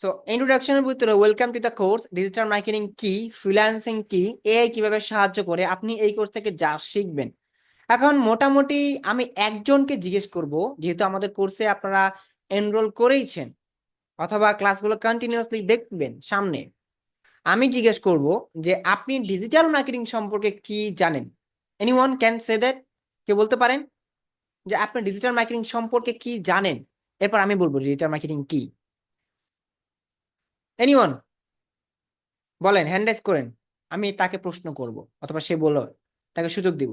সো ইন্ট্রোডাকশনের ভিতরে welcome to the course digital marketing কি, ফ্রিল্যান্সিং কি, এআই কিভাবে সাহায্য করে, আপনি এই কোর্স থেকে যা শিখবেন। এখন মোটামুটি আমি একজনকে জিজ্ঞেস করব, যেহেতু আমাদের কোর্সে আপনারা এনরোল করেইছেন অথবা ক্লাসগুলো কন্টিনিউয়াসলি দেখবেন সামনে, আমি জিজ্ঞেস করব যে আপনি ডিজিটাল মার্কেটিং সম্পর্কে কি জানেন? Anyone can say that? কেউ বলতে পারেন যে আপনি ডিজিটাল মার্কেটিং সম্পর্কে কি জানেন? এরপর আমি বলবো ডিজিটাল মার্কেটিং কি। এনিওয়ান বলেন, হ্যান্ড রাইজ করেন, আমি তাকে প্রশ্ন করব অথবা সে বলল, তাকে সুযোগ দিব।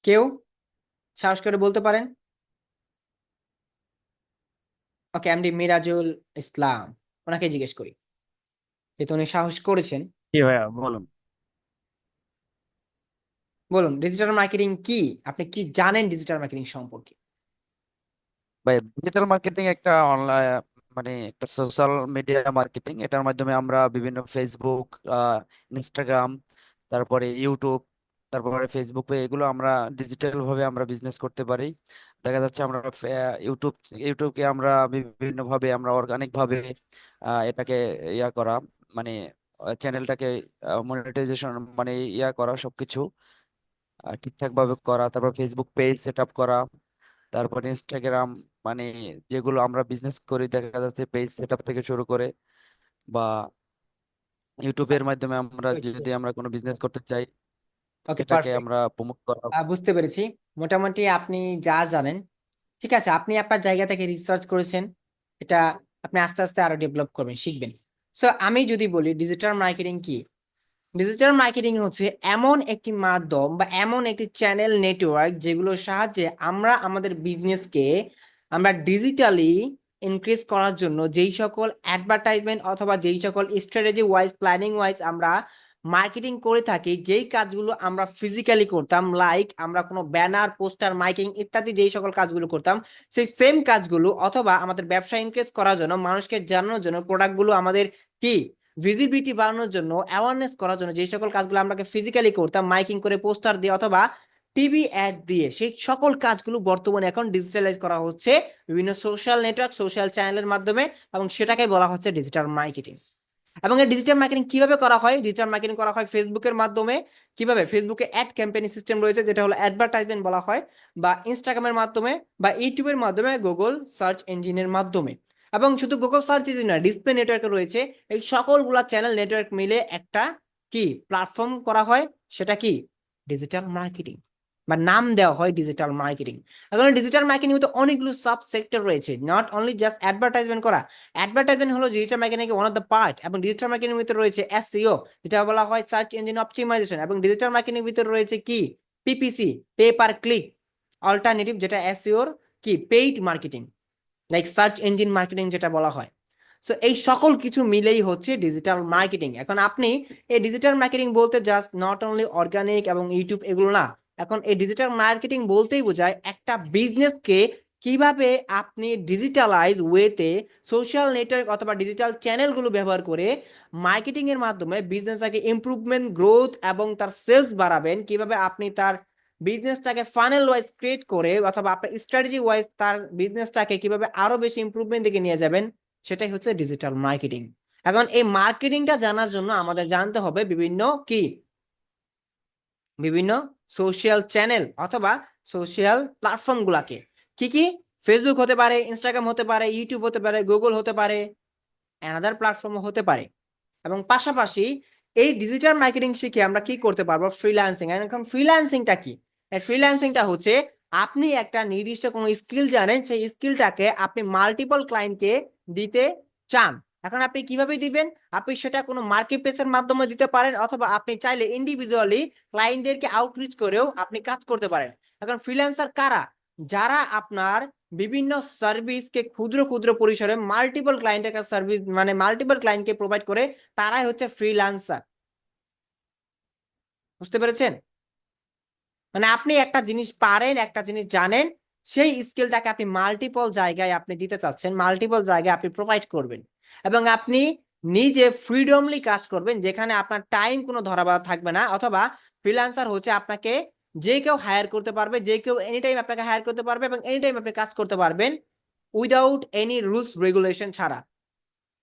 কেউ সাহস করে বলতে পারেন? ওকে, এমডি মিরাজুল ইসলাম, ওনাকে জিজ্ঞেস করি, যেহেতু উনি সাহস করেছেন। জি ভাইয়া বলুন। বলুন ডিজিটাল মার্কেটিং কি, আপনি কি জানেন ডিজিটাল মার্কেটিং সম্পর্কে? ভাই ডিজিটাল মার্কেটিং একটা অনলাইন মানে একটা সোশ্যাল মিডিয়া মার্কেটিং। এটার মাধ্যমে আমরা বিভিন্ন ফেসবুক, ইনস্টাগ্রাম, তারপরে ইউটিউব, তারপরে ফেসবুক পে, এগুলো আমরা ডিজিটাল ভাবে আমরা বিজনেস করতে পারি। দেখা যাচ্ছে আমরা ইউটিউবকে আমরা বিভিন্ন ভাবে আমরা অর্গানিক ভাবে এটাকে ইয়া করা, মানে চ্যানেলটাকে মনিটাইজেশন মানে ইয়া করা, সবকিছু ঠিকঠাক ভাবে করা। তারপর ফেসবুক পেজ সেট আপ করা, তারপর ইনস্টাগ্রাম, মানে যেগুলো আমরা বিজনেস করি দেখা যাচ্ছে পেজ সেটআপ থেকে শুরু করে, বা ইউটিউবের মাধ্যমে আমরা যদি আমরা কোনো বিজনেস করতে চাই ওকে, এটাকে পারফেক্ট। আমরা প্রমোট করা। বুঝতে পেরেছি মোটামুটি আপনি যা জানেন। ঠিক আছে, আপনি আপনার জায়গা থেকে রিসার্চ করেছেন, এটা আপনি আস্তে আস্তে আরো ডেভেলপ করবেন, শিখবেন। সো আমি যদি বলি ডিজিটাল মার্কেটিং কি, ডিজিটাল মার্কেটিং হচ্ছে এমন একটি মাধ্যম বা এমন একটি চ্যানেল নেটওয়ার্ক যেগুলোর সাহায্যে আমরা আমাদের বিজনেসকে আমরা ডিজিটালি ইনক্রিজ করার জন্য যেই সকল অ্যাডভার্টাইজমেন্ট অথবা যেই সকল স্ট্র্যাটেজি ওয়াইজ প্ল্যানিং ওয়াইজ আমরা মার্কেটিং করে থাকি, যেই কাজগুলো আমরা ফিজিক্যালি করতাম, লাইক আমরা কোনো ব্যানার পোস্টার মাইকিং ইত্যাদি যেই সকল কাজগুলো করতাম, সেই সেম কাজগুলো অথবা আমাদের ব্যবসা ইনক্রিজ করার জন্য, মানুষকে জানানোর জন্য, প্রোডাক্টগুলো আমাদের কি ভিজিবিলিটি বাড়ানোর জন্য, অ্যাওয়ারনেস করার জন্য যে সকল কাজগুলো আমরা ফিজিক্যালি করতাম মাইকিং করে, পোস্টার দিয়ে অথবা টিভি অ্যাড দিয়ে, সেই সকল কাজগুলো বর্তমানে এখন ডিজিটালাইজ করা হচ্ছে বিভিন্ন সোশ্যাল নেটওয়ার্ক সোশ্যাল চ্যানেলের মাধ্যমে, এবং সেটাকে বলা হচ্ছে ডিজিটাল মার্কেটিং। এবং এই ডিজিটাল মার্কেটিং কিভাবে করা হয়? ডিজিটাল মার্কেটিং করা হয় ফেসবুকের মাধ্যমে। কিভাবে? ফেসবুকে অ্যাড ক্যাম্পেইন সিস্টেম রয়েছে, যেটা হলো অ্যাডভার্টাইজমেন্ট বলা হয়, বা ইনস্টাগ্রামের মাধ্যমে, বা ইউটিউবের মাধ্যমে, গুগল সার্চ ইঞ্জিনের মাধ্যমে। এবং শুধু গুগল সার্চ ইঞ্জিন না, ডিসপ্লে নেটওয়ার্কে রয়েছে, এই সকলগুলা চ্যানেল নেটওয়ার্ক মিলে একটা কি প্ল্যাটফর্ম করা হয়, সেটা কি ডিজিটাল মার্কেটিং, বা নাম দেওয়া হয় ডিজিটাল মার্কেটিং। এখন ডিজিটাল মার্কেটিং মধ্যে অনেকগুলো সাব সেক্টর রয়েছে, নট অনলি জাস্ট অ্যাডভার্টাইজমেন্ট করা। অ্যাডভার্টাইজমেন্ট হলো ডিজিটাল মার্কেটিং এর ওয়ান অফ দ্য পার্ট, এবং ডিজিটাল মার্কেটিং এর ভিতরে রয়েছে এসইও, যেটা বলা হয় সার্চ ইঞ্জিন অপটিমাইজেশন, এবং ডিজিটাল মার্কেটিং এর ভিতরে রয়েছে কি PPC, pay per click alternative, যেটা এসইও এর কি paid marketing, like search engine marketing যেটা বলা হয়। সো এই সকল কিছু মিলেই হচ্ছে ডিজিটাল মার্কেটিং। এখন আপনি এই ডিজিটাল মার্কেটিং বলতে জাস্ট নট অনলি অর্গানিক এবং ইউটিউব এগুলো না, এখন এই ডিজিটাল মার্কেটিং বলতেই বোঝায় একটা বিজনেসকে কিভাবে আপনি ডিজিটালাইজ ওয়েতে সোশ্যাল নেটওয়ার্ক অথবা ডিজিটাল চ্যানেলগুলো ব্যবহার করে মার্কেটিং এর মাধ্যমে বিজনেসটাকে ইমপ্রুভমেন্ট, গ্রোথ এবং তার সেলস বাড়াবেন, কিভাবে আপনি তার বিজনেসটাকে ফানেল ওয়াইজ ক্রিয়েট করে অথবা আপনার স্ট্র্যাটেজি ওয়াইজ তার বিজনেসটাকে কিভাবে আরো বেশি ইমপ্রুভমেন্ট দিকে নিয়ে যাবেন, সেটাই হচ্ছে ডিজিটাল মার্কেটিং। এখন এই মার্কেটিংটা জানার জন্য আমাদের জানতে হবে বিভিন্ন সোশ্যাল চ্যানেল অথবা সোশ্যাল প্ল্যাটফর্ম গুলাকে। কি ফেসবুক হতে পারে, ইনস্টাগ্রাম হতে পারে, ইউটিউব হতে পারে, গুগল হতে পারে, অ্যানাদার প্ল্যাটফর্ম হতে পারে। এবং পাশাপাশি এই ডিজিটাল মার্কেটিং শিখে আমরা কি করতে পারবো? ফ্রিল্যান্সিং। এখন ফ্রিল্যান্সিংটা কি? ফ্রিল্যান্সিংটা হচ্ছে আপনি একটা নির্দিষ্ট কোনো স্কিল জানেন, সেই স্কিলটাকে আপনি মাল্টিপল ক্লায়েন্টকে দিতে চান। এখন আপনি কিভাবে দিবেন? আপনি সেটা কোনো মার্কেট প্লেসের মাধ্যমে দিতে পারেন, অথবা আপনি চাইলে ইন্ডিভিজুয়ালি ক্লায়েন্টদেরকে আউটরিচ করেও আপনি কাজ করতে পারেন। এখন ফ্রিল্যান্সার কারা? যারা আপনার বিভিন্ন সার্ভিসকে ক্ষুদ্র ক্ষুদ্র পরিসরে মাল্টিপল ক্লায়েন্টের কাছে সার্ভিস, মানে মাল্টিপল ক্লায়েন্টকে প্রোভাইড করে, তারাই হচ্ছে ফ্রিল্যান্সার। বুঝতে পেরেছেন? মানে আপনি একটা জিনিস পারেন, একটা জিনিস জানেন, সেই স্কিলটাকে আপনি মাল্টিপল জায়গায় আপনি দিতে চাচ্ছেন, মাল্টিপল জায়গায় আপনি প্রোভাইড করবেন, এবং আপনি নিজে ফ্রিডমলি কাজ করবেন, যেখানে আপনার টাইম কোনো ধরাবাধা থাকবে না। অথবা ফ্রিল্যান্সার হচ্ছে আপনাকে যে কেউ হায়ার করতে পারবে, যে কেউ এনি টাইম আপনাকে হায়ার করতে পারবে, এবং এনি টাইম আপনি কাজ করতে পারবেন উইদাউট এনি রুলস রেগুলেশন ছাড়া।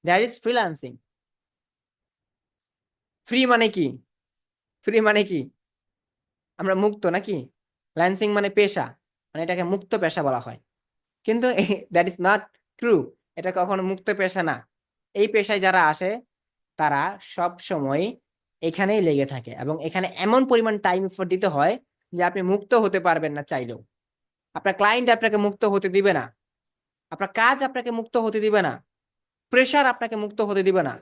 That is freelancing. ফ্রি মানে কি? ফ্রি মানে কি? আমরা মুক্ত নাকি? ল্যান্সিং মানে পেশা, মানে এটাকে মুক্ত পেশা বলা হয়, কিন্তু দ্যাট ইজ নট ট্রু। এটা কখনো মুক্ত পেশা না। এই পেশায় যারা আসে তারা সব সময় এখানেই লেগে থাকে, এবং এখানে এমন পরিমাণ টাইম এফোর্ট দিতে হয় যে আপনি মুক্ত হতে পারবেন না চাইলেও। আপনার ক্লায়েন্ট আপনাকে মুক্ত হতে দিবে না, আপনার কাজ আপনাকে মুক্ত হতে দিবে না, প্রেশার আপনাকে মুক্ত হতে দিবে না।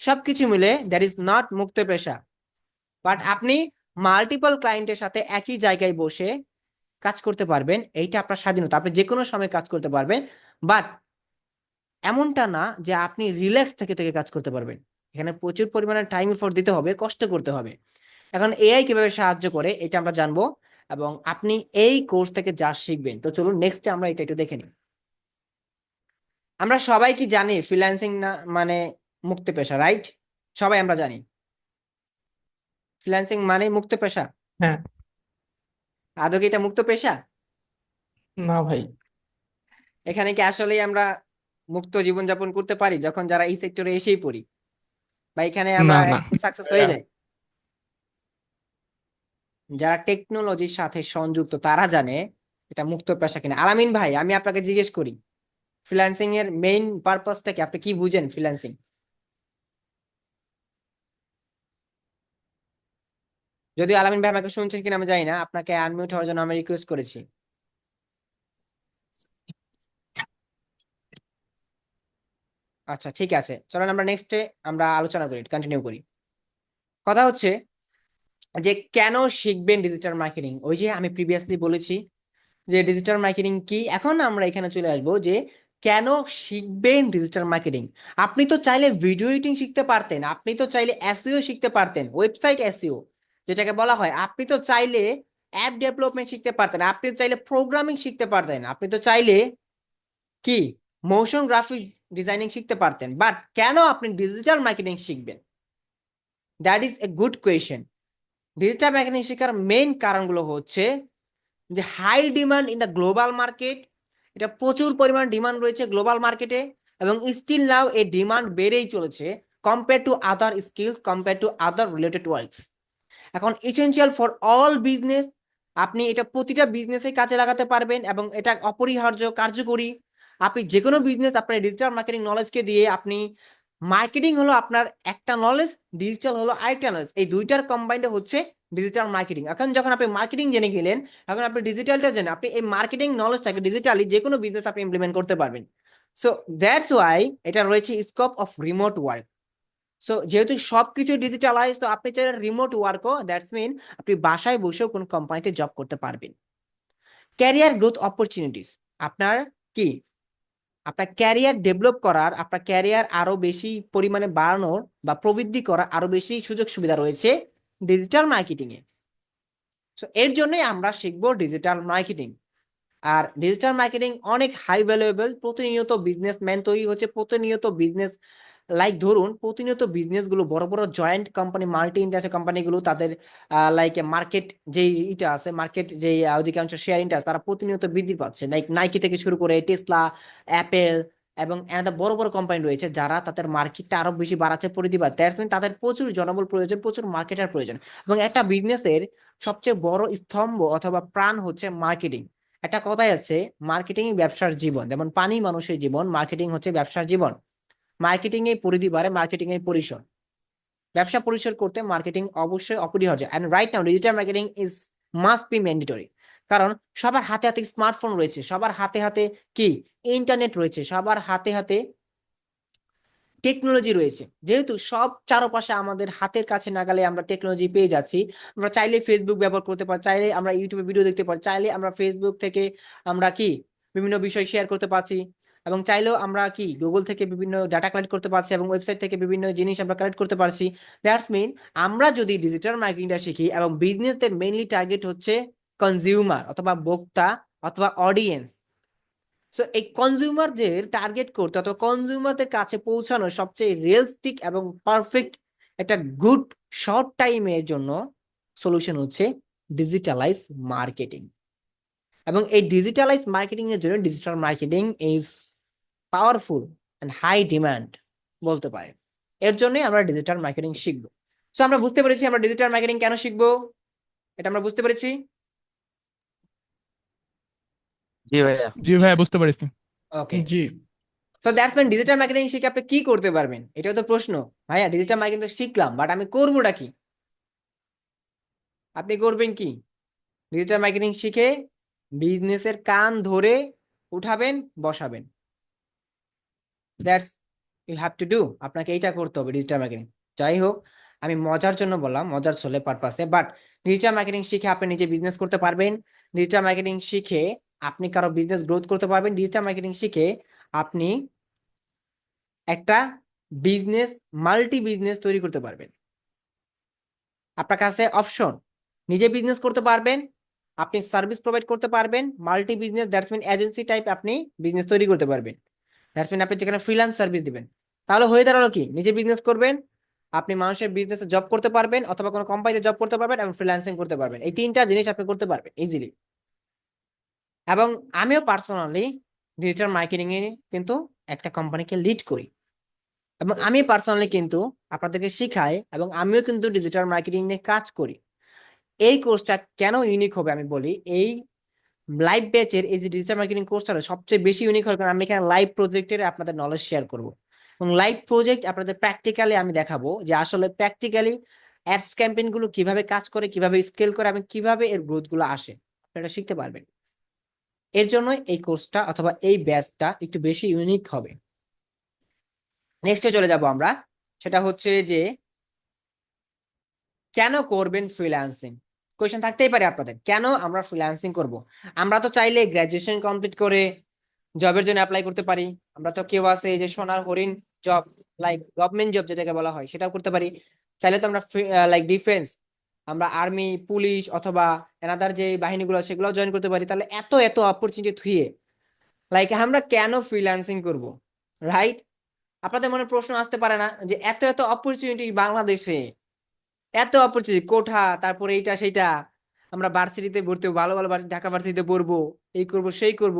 সবকিছু মিলে দ্যাট ইজ নট মুক্ত পেশা। বাট আপনি মাল্টিপল ক্লায়েন্টের সাথে একই জায়গায় বসে কাজ করতে পারবেন, এইটা আপনার স্বাধীনতা, আপনি যে কোনো সময় কাজ করতে পারবেন। বাট এমনটা না যে আপনি রিল্যাক্স থেকে থেকে কাজ করতে পারবেন। এখানে প্রচুর পরিমাণে টাইম এফোর্ট দিতে হবে, কষ্ট করতে হবে। এখন এআই কিভাবে সাহায্য করে এটা আমরা জানবো, এবং আপনি এই কোর্স থেকে যা শিখবেন। তো চলুন নেক্সটে আমরা এটা একটু দেখে নিই। আমরা সবাই কি জানি ফ্রিল্যান্সিং না মানে মুক্ত পেশা, রাইট? সবাই আমরা জানি ফ্রিল্যান্সিং মানে মুক্ত পেশা। হ্যাঁ। আদৌ কি এটা মুক্ত পেশা? না ভাই। এখানে কি আসলেই আমরা মুক্ত জীবনযাপন করতে পারি যখন যারা এই সেক্টরে এসেই পড়ি, বা এখানে আমরা না, না। সাকসেস হয়ে যাই? যারা টেকনোলজির সাথে সংযুক্ত তারা জানে এটা মুক্ত পেশা কিনা। আলামিন ভাই, আমি আপনাকে জিজ্ঞেস করি, ফ্রিল্যান্সিং এর মেইন পারপাসটা কি? আপনি কি বুঝেন ফ্রিল্যান্সিং? যদিও আলামিন ভাই আমাকে শুনছেন কিনা আমি জানি না, আপনাকে আনমিউট হওয়ার জন্য আমি রিকোয়েস্ট করেছি। আচ্ছা ঠিক আছে, চলেন আমরা নেক্সটে আমরা আলোচনা করি, কন্টিনিউ করি। কথা হচ্ছে যে কেন শিখবেন ডিজিটাল মার্কেটিং। ওই যে আমি প্রিভিয়াসলি বলেছি যে ডিজিটাল মার্কেটিং কি। এখন আমরা এখানে চলে আসবো যে কেন শিখবেন ডিজিটাল মার্কেটিং। আপনি তো চাইলে ভিডিও এডিটিং শিখতে পারতেন, আপনি তো চাইলে এসইও শিখতে পারতেন, ওয়েবসাইট এসইও যেটাকে বলা হয়, আপনি তো চাইলে অ্যাপ ডেভেলপমেন্ট শিখতে পারতেন, আপনি তো চাইলে প্রোগ্রামিং শিখতে পারতেন, আপনি তো চাইলে কি মোশন গ্রাফিক ডিজাইনিং শিখতে পারতেন। বাট কেন আপনি ডিজিটাল মার্কেটিং শিখবেন? That is a good question. Digital marketing শেখার মেইন কারণগুলো হচ্ছে যে high demand in the global market, এটা প্রচুর পরিমাণ ডিমান্ড রয়েছে গ্লোবাল মার্কেটে, এবং স্টিল নাও এই ডিমান্ড বেড়েই চলেছে। Compare to other skills, compare to other related works. এখন এসেনশিয়াল ফর অল বিজনেস, আপনি এটা প্রতিটা বিজনেসে কাজে লাগাতে পারবেন এবং এটা অপরিহার্য, কার্যকরী। আপনি যে কোনো বিজনেস আপনার ডিজিটাল মার্কেটিং নলেজকে দিয়ে আপনি, মার্কেটিং হলো আপনার একটা নলেজ, ডিজিটাল হলো আরেকটা নলেজ, এই দুইটার কম্বাইন্ড হচ্ছে ডিজিটাল মার্কেটিং। এখন যখন আপনি মার্কেটিং জেনে গেলেন, এখন আপনি ডিজিটালটা জেনে আপনি এই মার্কেটিং নলেজটাকে ডিজিটালি যে কোনো বিজনেস আপনি ইমপ্লিমেন্ট করতে পারবেন। সো দ্যাটস ওয়াই এটা রয়েছে scope of remote work. So যেহেতু সবকিছু ডিজিটালাইজ, তো আপনি চাইলে রিমোট ওয়ার্কও, দ্যাটস মিন আপনি বাসায় বসেও কোন কোম্পানিতে জব করতে পারবেন। ক্যারিয়ার গ্রোথ অপরচুনিটিস, আপনার কি, আপনার ক্যারিয়ার ডেভেলপ করার, আপনার ক্যারিয়ার আরো বেশি পরিমাণে বাড়ানোর বা প্রবৃদ্ধি করার আরো বেশি সুযোগ সুবিধা রয়েছে ডিজিটাল মার্কেটিং এ। সো এর জন্যই আমরা শিখবো ডিজিটাল মার্কেটিং। আর ডিজিটাল মার্কেটিং অনেক হাই ভ্যালুয়েবল, প্রতিনিয়ত বিজনেসম্যান তৈরি হচ্ছে, প্রতিনিয়ত বিজনেস, লাইক ধরুন প্রতিনিয়ত বিজনেস গুলো বড় বড় জয়েন্ট কোম্পানি, মাল্টি ইন্টারন্যাশনাল কোম্পানিগুলো তাদের লাইক মার্কেট যে ইটা আছে, মার্কেট যে অধিকাংশ শেয়ারিংটা আছে, তারা প্রতিনিয়ত বৃদ্ধি পাচ্ছে। লাইক নাইকি থেকে শুরু করে টেসলা, অ্যাপেল এবং এনাদের বড় বড় কোম্পানি রয়েছে যারা তাদের মার্কেটটা আরো বেশি বাড়াচ্ছে প্রতিদিন। দ্যাটস মিন তাদের প্রচুর জনবল প্রয়োজন, প্রচুর মার্কেটার প্রয়োজন। এবং একটা বিজনেসের সবচেয়ে বড় স্তম্ভ অথবা প্রাণ হচ্ছে মার্কেটিং। একটা কথাই আছে, মার্কেটিং ব্যবসার জীবন, যেমন পানি মানুষের জীবন, মার্কেটিং হচ্ছে ব্যবসার জীবন। মার্কেটিং এর পরিধি বাড়ে, মার্কেটিং এর পরিসর, ব্যবসা পরিসর করতে মার্কেটিং অবশ্যই অপরিহার্য। And right now digital marketing is must be mandatory. কারণ সবার হাতে হাতে স্মার্টফোন রয়েছে, সবার হাতে হাতে কি ইন্টারনেট রয়েছে, সবার হাতে হাতে টেকনোলজি রয়েছে। যেহেতু সব চারপাশে আমাদের হাতের কাছে নাগালে আমরা টেকনোলজি পেয়ে যাচ্ছি, আমরা চাইলে ফেসবুক ব্যবহার করতে পারি, চাইলে আমরা ইউটিউবে ভিডিও দেখতে পারি, চাইলে আমরা ফেসবুক থেকে আমরা কি বিভিন্ন বিষয় শেয়ার করতে পারছি, এবং চাইলেও আমরা কি গুগল থেকে বিভিন্ন ডাটা কালেক্ট করতে পারছি এবং ওয়েবসাইট থেকে বিভিন্ন জিনিস আমরা কালেক্ট করতে পারছি। দ্যাটস মিন আমরা যদি ডিজিটাল মার্কেটিংটা শিখি, এবং বিজনেসদের মেইনলি টার্গেট হচ্ছে কনজিউমার অথবা ভোক্তা অথবা অডিয়েন্স। সো এই কনজিউমারদের টার্গেট করতে অথবা কনজিউমারদের কাছে পৌঁছানো সবচেয়ে রিয়েলিস্টিক এবং পারফেক্ট একটা গুড শর্ট টাইমের জন্য সলিউশন হচ্ছে ডিজিটালাইজ মার্কেটিং। এবং এই ডিজিটালাইজ মার্কেটিং এর জন্য digital marketing is powerful and high demand বলতে পারে। এর জন্যই আমরা ডিজিটাল মার্কেটিং শিখবো। সো আমরা বুঝতে পেরেছি আমরা ডিজিটাল মার্কেটিং কেন শিখবো, এটা আমরা বুঝতে পেরেছি। জি ভাইয়া। জি ভাইয়া, বুঝতে পারছি। ওকে, জি। So that's mean digital marketing শিখে আপনি কি করতে পারবেন, এটাও তো প্রশ্ন। ভাইয়া ডিজিটাল মার্কেটিং তো শিখলাম, বাট আমি করবোটা কি? আপনি করবেন কি? ডিজিটাল মার্কেটিং শিখে বিজনেসের কান ধরে উঠাবেন, বসাবেন। That's you have to do. আপনাকে এইটা করতে হবে ডিজিটাল মার্কেটিং। যাই হোক, আমি মজার জন্য বললাম, মজার ছলে পারপাসে, বাট ডিজিটাল মার্কেটিং শিখে আপনি নিজে বিজনেস করতে পারবেন। ডিজিটাল মার্কেটিং শিখে আপনি কারো বিজনেস গ্রোথ করতে পারবেন। ডিজিটাল মার্কেটিং শিখে আপনি একটা বিজনেস, মাল্টি বিজনেস তৈরি করতে পারবেন। আপনার কাছে অপশন, নিজে বিজনেস করতে পারবেন, আপনি সার্ভিস প্রোভাইড করতে পারবেন, multi business that's mean agency type আপনি বিজনেস তৈরি করতে পারবেন। দ্যাটস মিন আপনি যেখানে ফ্রিল্যান্স সার্ভিস দিবেন। তাহলে হয়ে দাঁড়ালো কি, নিজে বিজনেস করবেন, আপনি মানুষের বিজনেসে জব করতে পারবেন অথবা কোনো কোম্পানিতে জব করতে পারবেন এবং ফ্রিল্যান্সিং করতে পারবেন। এই তিনটা জিনিস আপনি করতে পারবেন ইজিলি। এবং আমিও পার্সোনালি ডিজিটাল মার্কেটিং এ কিন্তু একটা কোম্পানিকে লিড করি, এবং আমি পার্সোনালি কিন্তু আপনাদেরকে শিখাই, এবং আমিও কিন্তু ডিজিটাল মার্কেটিং নিয়ে কাজ করি। এই কোর্সটা কেন ইউনিক হবে আমি বলি, এই লাইভ ব্যাচের এই যে ডিজিটাল মার্কেটিং কোর্সটা সবচেয়ে বেশি ইউনিক হয় কারণ আমি এখানে লাইভ প্রজেক্টের আপনাদের নলেজ শেয়ার করব, এবং লাইভ প্রজেক্ট আপনাদের প্র্যাকটিক্যালি আমি দেখাবো যে আসলে প্র্যাকটিক্যালি অ্যাডস ক্যাম্পেইন গুলো কিভাবে কাজ করে, কিভাবে স্কেল করে এবং কিভাবে এর গ্রোথ গুলো আসে, আপনারা শিখতে পারবেন। এর জন্য এই কোর্সটা অথবা এই ব্যাচটা একটু বেশি ইউনিক হবে। নেক্সটে চলে যাব আমরা, সেটা হচ্ছে যে কেন করবেন ফ্রিল্যান্সিং। কোয়েশ্চেন থাকতেই পারে আপনাদের, কেন আমরা ফ্রিল্যান্সিং করব? আমরা তো চাইলে গ্রাজুয়েশন কমপ্লিট করে জবের জন্য অ্যাপ্লাই করতে পারি। আমরা তো কেউ আছে এই যে সোনার হরিণ জব, লাইক গভর্নমেন্ট জব যেটাকে বলা হয়, সেটাও করতে পারি। চাইলে তো আমরা লাইক ডিফেন্স, আমরা আর্মি, পুলিশ অথবা এনাদার যে বাহিনীগুলো সেগুলো জয়েন করতে পারি। তাহলে এত এত অপরচুনিটি থুয়ে লাইক আমরা কেন ফ্রিল্যান্সিং করব, রাইট? আপনাদের মনে প্রশ্ন আসতে পারে না যে এত এত অপরচুনিটি বাংলাদেশে, এত অপরচুনিটি, কোঠা, তারপরে এইটা সেইটা, আমরা ভার্সিটিতে ভর্তি হবো, ভালো ভালো ঢাকা ভার্সিটিতে পড়বো, এই করব সেই করব,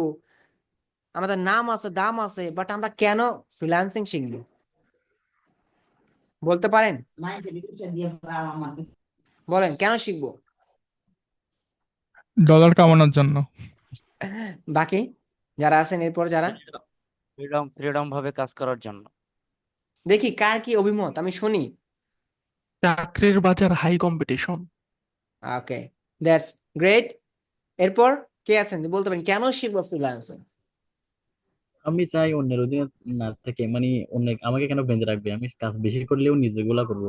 আমাদের নাম আছে, দাম আছে, বাট আমরা কেন ফ্রিল্যান্সিং শিখবো? বলতে পারেন? বলেন কেন শিখবো? ডলার কামানোর জন্য। বাকি যারা আছেন এরপর যারা, ফ্রিডম ফ্রিডম ভাবে কাজ করার জন্য। দেখি কার কি অভিমত, আমি শুনি। চাকরির বাজার high competition. Okay, that's great. এরপর কে আছেন বলতে পারেন কেন শিখবো ফ্রিল্যান্সিং? আমি চাই অন্যের অধীনে না থেকে, মানে অন্য আমাকে কেন বেঁধে রাখবে? আমি কাজ বেশি করলেও নিজেগুলা করবো,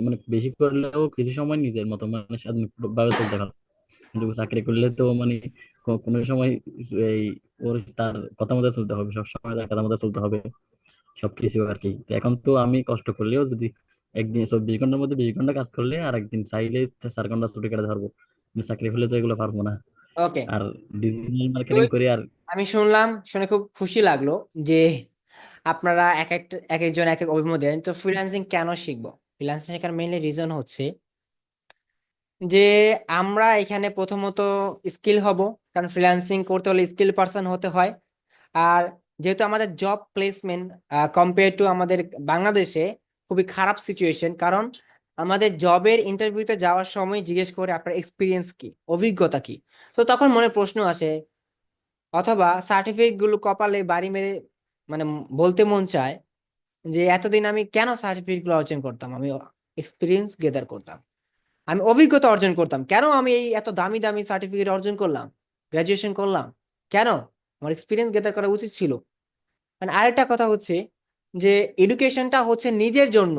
মানে বেশি করলেও কিছু সময় নিজের মতো মানে স্বাধীন ভাবে চলতে পারবো। কিন্তু চাকরি করলে তো মানে কোনো সময় এই ওর তার কথা মতো চলতে হবে, সবসময় তার কথা মতো চলতে হবে সবকিছু আর কি। তো এখন তো আমি কষ্ট করলেও যদি একদিন 24 ঘন্টার মধ্যে 20 ঘন্টা কাজ করলে আর একদিন চাইলে 4 ঘন্টা ছুটি কাটাতে পারবো, কিন্তু চাকরি হলে তো এগুলো পারবো না। ওকে, আর ডিজিটাল মার্কেটিং গুড। করে আর আমি শুনলাম, শুনে খুব খুশি লাগলো যে আপনারা এক একজন এক এক অভিমত দেন। তো ফ্রিল্যান্সিং কেন শিখবো? ফ্রিল্যান্সিং শেখার মেইনলি রিজন হচ্ছে যে আমরা এখানে প্রথমত স্কিল হব, কারণ ফ্রিল্যান্সিং করতে হলে স্কিল পারসন হতে হয়। আর যেহেতু আমাদের জব প্লেসমেন্ট কম্পেয়ার টু আমাদের বাংলাদেশে খুবই খারাপ সিচুয়েশন, কারণ আমাদের জবের ইন্টারভিউতে যাওয়ার সময় জিজ্ঞেস করে আপনার এক্সপিরিয়েন্স কি, অভিজ্ঞতা কি। তো তখন মনে প্রশ্ন আসে, অথবা সার্টিফিকেট গুলো কপালে বাড়ি মেরে মানে বলতে মন চায় যে এতদিন আমি কেন সার্টিফিকেট গুলো অর্জন করতাম, আমি এক্সপিরিয়েন্স গেদার করতাম, আমি অভিজ্ঞতা অর্জন করতাম, কেন আমি এই এত দামি দামি সার্টিফিকেট অর্জন করলাম, গ্রাজুয়েশন করলাম কেন? আমার এক্সপিরিয়েন্স গেদার করা উচিত ছিল। মানে আরেকটা কথা হচ্ছে যে এডুকেশনটা হচ্ছে নিজের জন্য,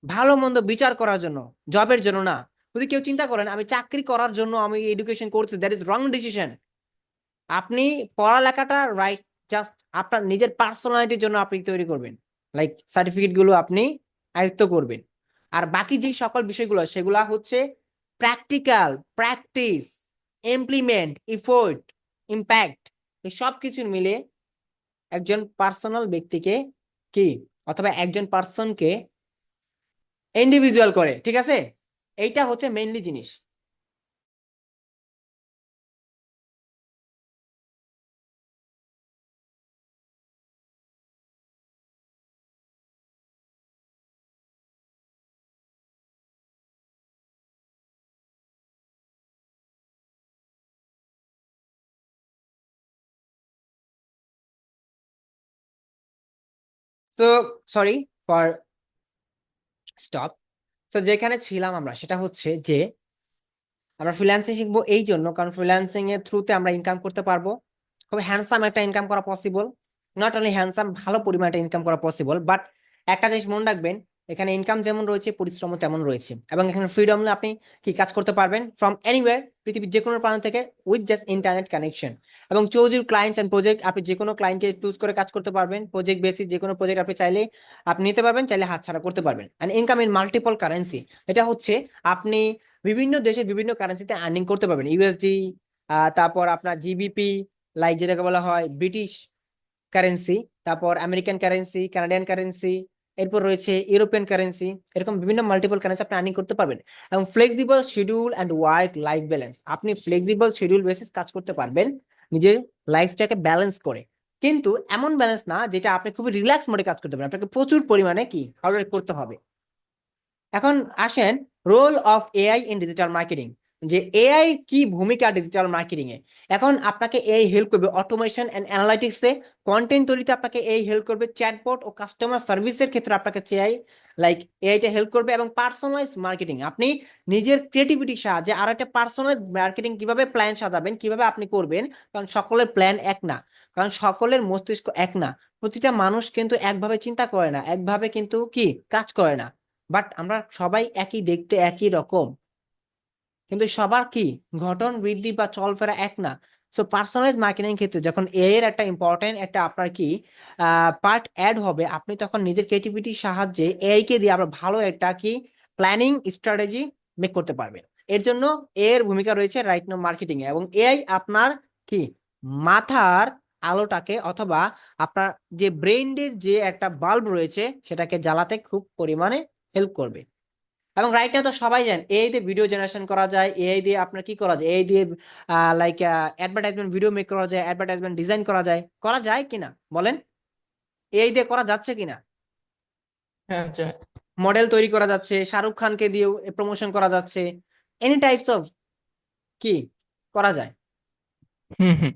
ভালো মন্দ বিচার করার জন্য, জবের জন্য না। যদি কেউ চিন্তা করেন আমি চাকরি করার জন্য আমি এডুকেশন করছি, দ্যাট ইজ রং ডিসিশন। আপনি পড়ালেখাটা রাইট জাস্ট আপনার নিজের পার্সোনালিটির জন্য আপনি তৈরি করবেন, লাইক সার্টিফিকেট গুলো আপনি আয়ত্ত করবেন। আর বাকি যে সকল বিষয়গুলো সেগুলা হচ্ছে practical, practice, implement, effort, impact, এই সব কিছু মিলে একজন পার্সোনাল ব্যক্তিকে কি, অথবা একজন পার্সনকে ইন্ডিভিজুয়াল করে, ঠিক আছে? এইটা হচ্ছে মেইনলি জিনিস। তো সরি ফর স্টপ। তো যেখানে ছিলাম আমরা সেটা হচ্ছে যে আমরা ফ্রিল্যান্সিং শিখবো এই জন্য কারণ ফ্রিল্যান্সিং এর থ্রুতে আমরা ইনকাম করতে পারবো, খুব হ্যান্ডসাম একটা ইনকাম করা পসিবল। নট অনলি হ্যান্ডসাম, ভালো পরিমাণে ইনকাম করা পসিবল। বাট একটা জিনিস মনে রাখবেন, এখানে ইনকাম যেমন রয়েছে পরিশ্রমও তেমন রয়েছে, এবং এখানে ফ্রিডম আপনি কি কাজ করতে পারবেন ফ্রম এনিওয়্যার, পৃথিবীর যে কোনো প্রান্ত থেকে, উইথ জাস্ট ইন্টারনেট কানেকশন। এবং choose your clients and project, আপনি যে কোনো ক্লায়েন্টকে চুজ করে কাজ করতে পারবেন, প্রজেক্ট বেসিস যে কোনো প্রজেক্ট আপনি চাইলে আপনি নিতে পারবেন, চাইলে হাতছাড়া করতে পারবেন। And income in multiple currency, এটা হচ্ছে আপনি বিভিন্ন দেশের বিভিন্ন কারেন্সিতে আর্নিং করতে পারবেন। ইউএসডি, তারপর আপনার জিবিপি, লাইক যেটাকে বলা হয় ব্রিটিশ কারেন্সি, তারপর আমেরিকান কারেন্সি, কানাডিয়ান কারেন্সি, এরপর রয়েছে ইউরোপিয়ান কারেন্সি। এরকম বিভিন্ন মাল্টিপল কারেন্সি আপনি আর্নিং করতে পারবেন। এবং flexible schedule and work life balance, আপনি ফ্লেক্সিবল শিডিউল বেসিস কাজ করতে পারবেন, নিজের লাইফটাকে ব্যালেন্স করে। কিন্তু এমন ব্যালেন্স না যেটা আপনি খুবই রিল্যাক্স মোডে কাজ করতে পারেন, আপনাকে প্রচুর পরিমাণে কি হার্ড করতে হবে। এখন আসেন role of AI in digital marketing, যে এআই কি ভূমিকা ডিজিটাল মার্কেটিং এ। এখন আপনাকে এআই হেল্প করবে অটোমেশন এন্ড অ্যানালাইটিক্স এ, কন্টেন্ট তৈরিতে আপনাকে এআই হেল্প করবে, চ্যাটবট ও কাস্টমার সার্ভিসের ক্ষেত্রে আপনাকে এআই লাইক এআইটা হেল্প করবে। এবং পার্সোনালাইজ মার্কেটিং, আপনি নিজের ক্রিয়েটিভিটির সাহায্যে আর একটা পার্সোনালাইজ মার্কেটিং কিভাবে প্ল্যান সাজাবেন, কিভাবে আপনি করবেন, কারণ সকলের প্ল্যান এক না, কারণ সকলের মস্তিষ্ক এক না, প্রতিটা মানুষ কিন্তু একভাবে চিন্তা করে না, একভাবে কিন্তু কি কাজ করে না। বাট আমরা সবাই একই দেখতে, একই রকম, কিন্তু সবার কি গঠন বৃদ্ধি বা চলফেরা এক না। সো পার্সোনালাইজ মার্কেটিং ক্ষেত্রে যখন এর একটা ইম্পর্টেন্ট একটা আপনার কি পার্ট অ্যাড হবে, আপনি তখন নিজের ক্রিয়েটিভিটির সাহায্যে এআই কে দিয়ে আবার ভালো একটা কি প্ল্যানিং স্ট্র্যাটেজি মেক করতে পারবেন। এর জন্য এর ভূমিকা রয়েছে রাইট নাও মার্কেটিং এ। এবং এআই আপনার কি মাথার আলোটাকে, অথবা আপনার যে ব্রেইনের যে একটা বাল্ব রয়েছে সেটাকে জ্বালাতে খুব পরিমাণে হেল্প করবে। এবং রাইট নাও তো সবাই জানেন এআই দিয়ে ভিডিও জেনারেশন করা যায়, এআই দিয়ে আপনার কি করা যায়, এআই দিয়ে লাইক অ্যাডভার্টাইজমেন্ট ভিডিও মেক করা যায়, অ্যাডভার্টাইজমেন্ট ডিজাইন করা যায়, করা যায় কিনা বলেন? এআই দিয়ে করা যাচ্ছে কিনা? হ্যাঁ, যায়। মডেল তৈরি করা যাচ্ছে, শাহরুখ খানকে দিয়েও প্রমোশন করা যাচ্ছে, এনি টাইপস অফ কি করা যায়। হুম, হুম।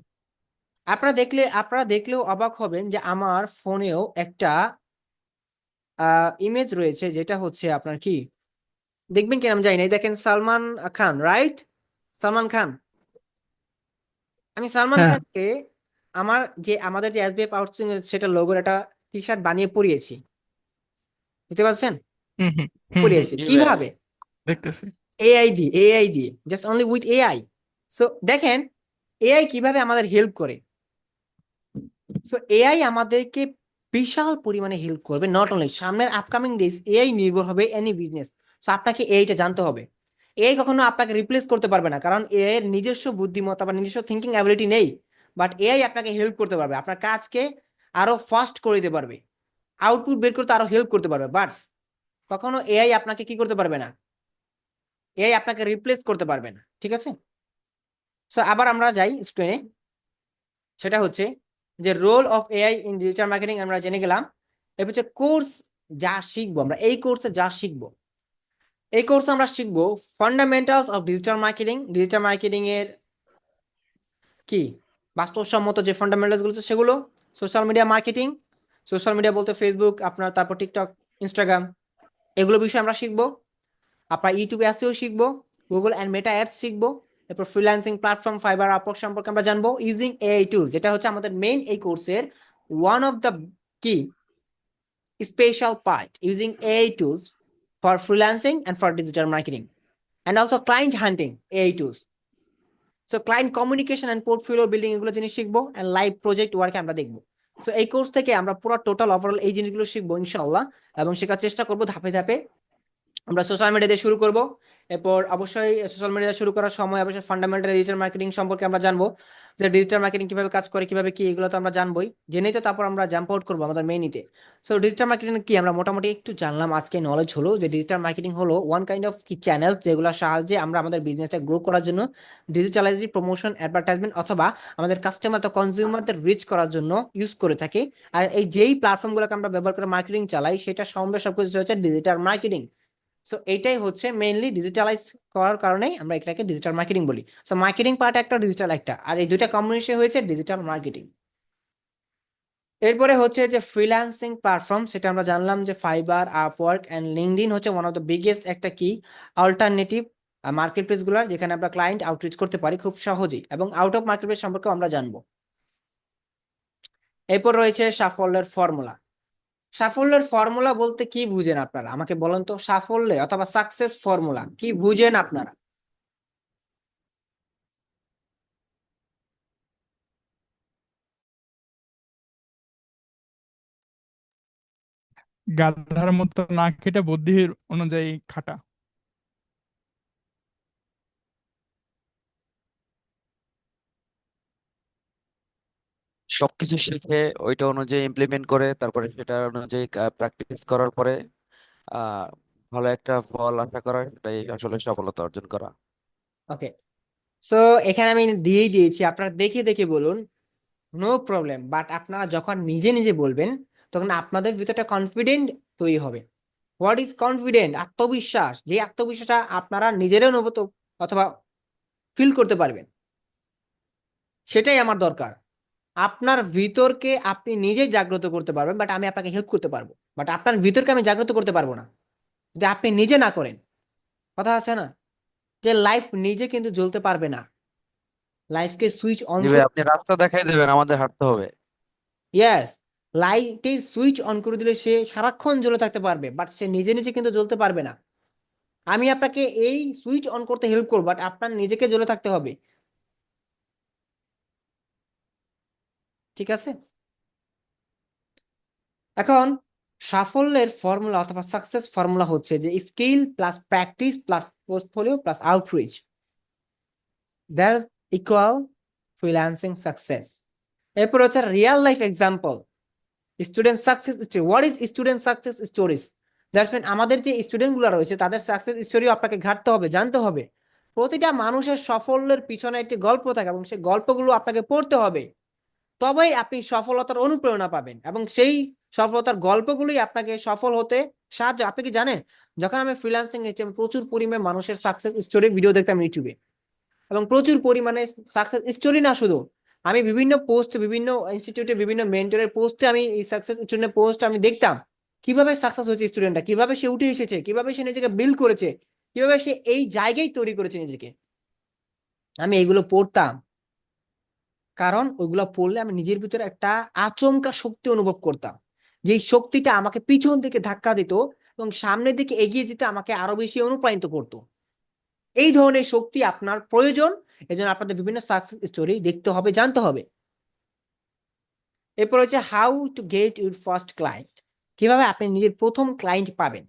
আপনারা দেখলেও অবাক হবেন যে আমার ফোনেও একটা ইমেজ রয়েছে, যেটা হচ্ছে আপনার কি দেখবেন কিনা আমি জানি না, এই দেখেন সালমান খান, রাইট? সালমান খান, আমি সালমান হ্যাঁ। খানকে আমাদের যে এসবিএফ আউটসোর্সিং এর সেটা লোগোর একটা টি শার্ট বানিয়ে পরিয়েছি, বুঝতে পারছেন? হুম, হুম, হুম, হুম। পরিয়েছি জি ভাইয়া। কিভাবে? দেখতেছি। এআই দিয়ে just only with AI. So দেখেন এআই কিভাবে আমাদের হেল্প করে। সো এআই আমাদেরকে বিশাল পরিমাণে হেল্প করবে। নট অনলি সামনের আপকামিং ডেজ এআই নির্ভর হবে এনি বিজনেস। সো আপনাকে এআইটা জানতে হবে। এআই কখনো আপনাকে রিপ্লেস করতে পারবে না, কারণ এআই এর নিজস্ব বুদ্ধিমত্তা বা নিজস্ব থিঙ্কিং অ্যাবিলিটি নেই। বাট এআই আপনাকে হেল্প করতে পারবে, আপনার কাজকে আরো ফাস্ট করে দিতে পারবে, আউটপুট বের করতে আরো হেল্প করতে পারবে। বাট কখনো এআই আপনাকে কি করতে পারবে না, এআই আপনাকে রিপ্লেস করতে পারবে না, ঠিক আছে? সো আবার আমরা যাই স্ক্রিনে, সেটা হচ্ছে যে role of AI in digital marketing আমরা জেনে গেলাম। এবার হচ্ছে কোর্স, যা শিখবো আমরা এই কোর্সে, যা শিখবো এই কোর্সে আমরা শিখবো fundamentals of digital marketing. Digital marketing এর কি বাস্তবসম্মত যে ফান্ডামেন্টালস গুলো আছে সেগুলো, social media marketing, social media বলতে ফেসবুক আপনার, তারপর টিকটক, ইনস্টাগ্রাম, এগুলো বিষয়ে আমরা শিখবো। আপনার ইউটিউবে এসইও শিখবো, গুগল অ্যান্ড মেটা অ্যাডস শিখবো। এরপর ফ্রিল্যান্সিং প্ল্যাটফর্ম ফাইবার, আপওয়ার্ক সম্পর্কে আমরা জানবো ইউজিং এআই টুলস, যেটা হচ্ছে আমাদের মেইন এই কোর্সের ওয়ান অফ দ্য কি special part, using AI tools for freelancing and for digital marketing and also client hunting AI tools. So client communication and portfolio building এগুলো জিনিস শিখবো, অ্যান্ড লাইভ প্রজেক্ট ওয়ার্কে আমরা দেখবো। সো এই course থেকে আমরা পুরো টোটাল ওভারঅল এই জিনিসগুলো শিখবো ইনশাআল্লাহ, এবং শেখার চেষ্টা করবো ধাপে ধাপে। আমরা সোশ্যাল মিডিয়া দিয়ে শুরু করব। এরপর অবশ্যই সোশ্যাল মিডিয়া শুরু করার সময় অবশ্যই ফান্ডামেন্টাল ডিজিটাল মার্কেটিং সম্পর্কে আমরা জানবো, যে ডিজিটাল মার্কেটিং কিভাবে কাজ করে, কিভাবে কি, এগুলো তো আমরা জানবোই। জেনেই তো তারপর আমরা জাম্প আউট করবো আমাদের মেইনিতে। সো ডিজিটাল মার্কেটিং কি আমরা মোটামুটি একটু জানলাম, আজকে নলেজ হলো যে ডিজিটাল মার্কেটিং হলো ওয়ান কাইন্ড অফ কি চ্যানেল, যেগুলোর সাহায্যে আমরা আমাদের বিজনেসটা গ্রো করার জন্য ডিজিটালাইজড প্রমোশন, অ্যাডভার্টাইজমেন্ট অথবা আমাদের কাস্টমার তো কনজিউমারদের রিচ করার জন্য ইউজ করে থাকি। আর এই যেই প্ল্যাটফর্মগুলোকে আমরা ব্যবহার করে মার্কেটিং চালাই, সেটা সঙ্গে সবকিছু হচ্ছে ডিজিটাল মার্কেটিং। সো এইটাই হচ্ছে মেইনলি ডিজিটালাইজ করার কারণেই আমরা এটাকে ডিজিটাল মার্কেটিং বলি। সো মার্কেটিং পার্ট একটা, ডিজিটাল একটা, আর এই দুইটা কম্বিনেশন হয়েছে ডিজিটাল মার্কেটিং। এরপরে হচ্ছে যে ফ্রিল্যান্সিং প্ল্যাটফর্ম, সেটা আমরা জানলাম যে ফাইবার, আপওয়ার্ক এন্ড লিঙ্কডইন হচ্ছে ওয়ান অফ দ্য বিগেস্ট একটা কি অল্টারনেটিভ মার্কেট প্লেস গুলার, যেখানে আমরা ক্লায়েন্ট আউটরিচ করতে পারি খুব সহজেই, এবং আউট অফ মার্কেট প্লেস সম্পর্কে আমরা জানবো। এরপর রয়েছে সাফল্যের ফর্মুলা। সাফল্যের ফর্মুলা বলতে কি বুঝেন আপনারা আমাকে বলেন তো? সাফল্যে অথবা সাকসেস ফর্মুলা কি বুঝেন আপনারা? গাধার মতো না খেটে বুদ্ধির অনুযায়ী খাটা। সবকিছু শিখে ওইটা অনুযায়ী ইমপ্লিমেন্ট করে তারপরে সেটা অনুযায়ী প্র্যাকটিস করার পরে আহ ভালো একটা ফল আশা করা, সেটাই আসলে সফলতা অর্জন করা। ওকে, সো এখানে আমি দিয়েই দিয়েছি, আপনারা দেখে দেখে বলুন, নো প্রবলেম। বাট আপনারা যখন নিজে নিজে বলবেন, তখন আপনাদের ভিতরটা কনফিডেন্ট তৈরি হবে। What is confident? আত্মবিশ্বাস, যে আত্মবিশ্বাসটা আপনারা নিজেরাই অনুভূত অথবা ফিল করতে পারবেন, সেটাই আমার দরকার। আপনার ভিতরকে আপনি নিজেই জাগ্রত করতে পারবেন, বাট আমি আপনাকে হেল্প করতে পারবো, বাট আপনার ভিতরকে আমি জাগ্রত করতে পারবো না যদি আপনি নিজে না করেন। কথা আছে না, যে লাইফ নিজে কিন্তু জ্বলতে পারবে না, লাইফকে সুইচ অন জি ভাই, আপনি রাস্তা দেখাই দেবেন, আমাদের হাঁটতে হবে। ইয়েস, লাইটের সুইচ অন করে দিলে সে সারাক্ষণ জ্বলে থাকতে পারবে, বাট সে নিজে নিজে কিন্তু জ্বলতে পারবে না। আমি আপনাকে এই সুইচ অন করতে হেল্প করবো, বাট আপনার নিজেকে জ্বলে থাকতে হবে, ঠিক আছে? এখন সাফল্যের ফর্মুলা অথবা সাকসেস ফর্মুলা হচ্ছে যে skill plus practice plus portfolio plus outreach, that's equal freelancing success. এরপর হচ্ছে real life example, student success story. What is student success stories? That's mean আমাদের যে স্টুডেন্ট গুলো রয়েছে তাদের সাকসেস স্টোরিও আপনাকে ঘাটতে হবে, জানতে হবে। প্রতিটা মানুষের সাফল্যের পিছনে একটি গল্প থাকে, এবং সেই গল্পগুলো আপনাকে পড়তে হবে, তবেই আপনি সফলতার অনুপ্রেরণা পাবেন, এবং সেই সফলতার গল্পগুলোই আপনাকে সফল হতে সাহায্য। আপনি কি জানেন, যখন আমি ফ্রিল্যান্সিং এসেছি আমি প্রচুর পরিমাণে মানুষের সাকসেস স্টোরি ভিডিও দেখতাম ইউটিউবে, এবং প্রচুর পরিমাণে সাকসেস স্টোরি না শুধু, আমি বিভিন্ন পোস্ট, বিভিন্ন ইনস্টিটিউটে, বিভিন্ন মেন্টরের পোস্টে আমি এই সাকসেস স্টুডেন্টের পোস্ট আমি দেখতাম, কিভাবে সাকসেস হয়েছে স্টুডেন্টটা, কিভাবে সে উঠে এসেছে, কিভাবে সে নিজেকে বিল্ড করেছে, কিভাবে সে এই জায়গায় তৈরি করেছে নিজেকে। আমি এগুলো পড়তাম, কারণ ওইগুলো পড়লে আমি নিজের ভিতরে একটা আচমকা শক্তি অনুভব করতাম, যে শক্তিটা আমাকে পিছন দিকে ধাক্কা দিত এবং সামনের দিকে এগিয়ে যেতে আমাকে আরো বেশি অনুপ্রাণিত করতো। এই ধরনের শক্তি আপনার প্রয়োজন, এজন্য আপনাদের বিভিন্ন সাকসেস স্টোরি দেখতে হবে, জানতে হবে। এরপর হচ্ছে how to get your first client, কিভাবে আপনি নিজের প্রথম ক্লায়েন্ট পাবেন,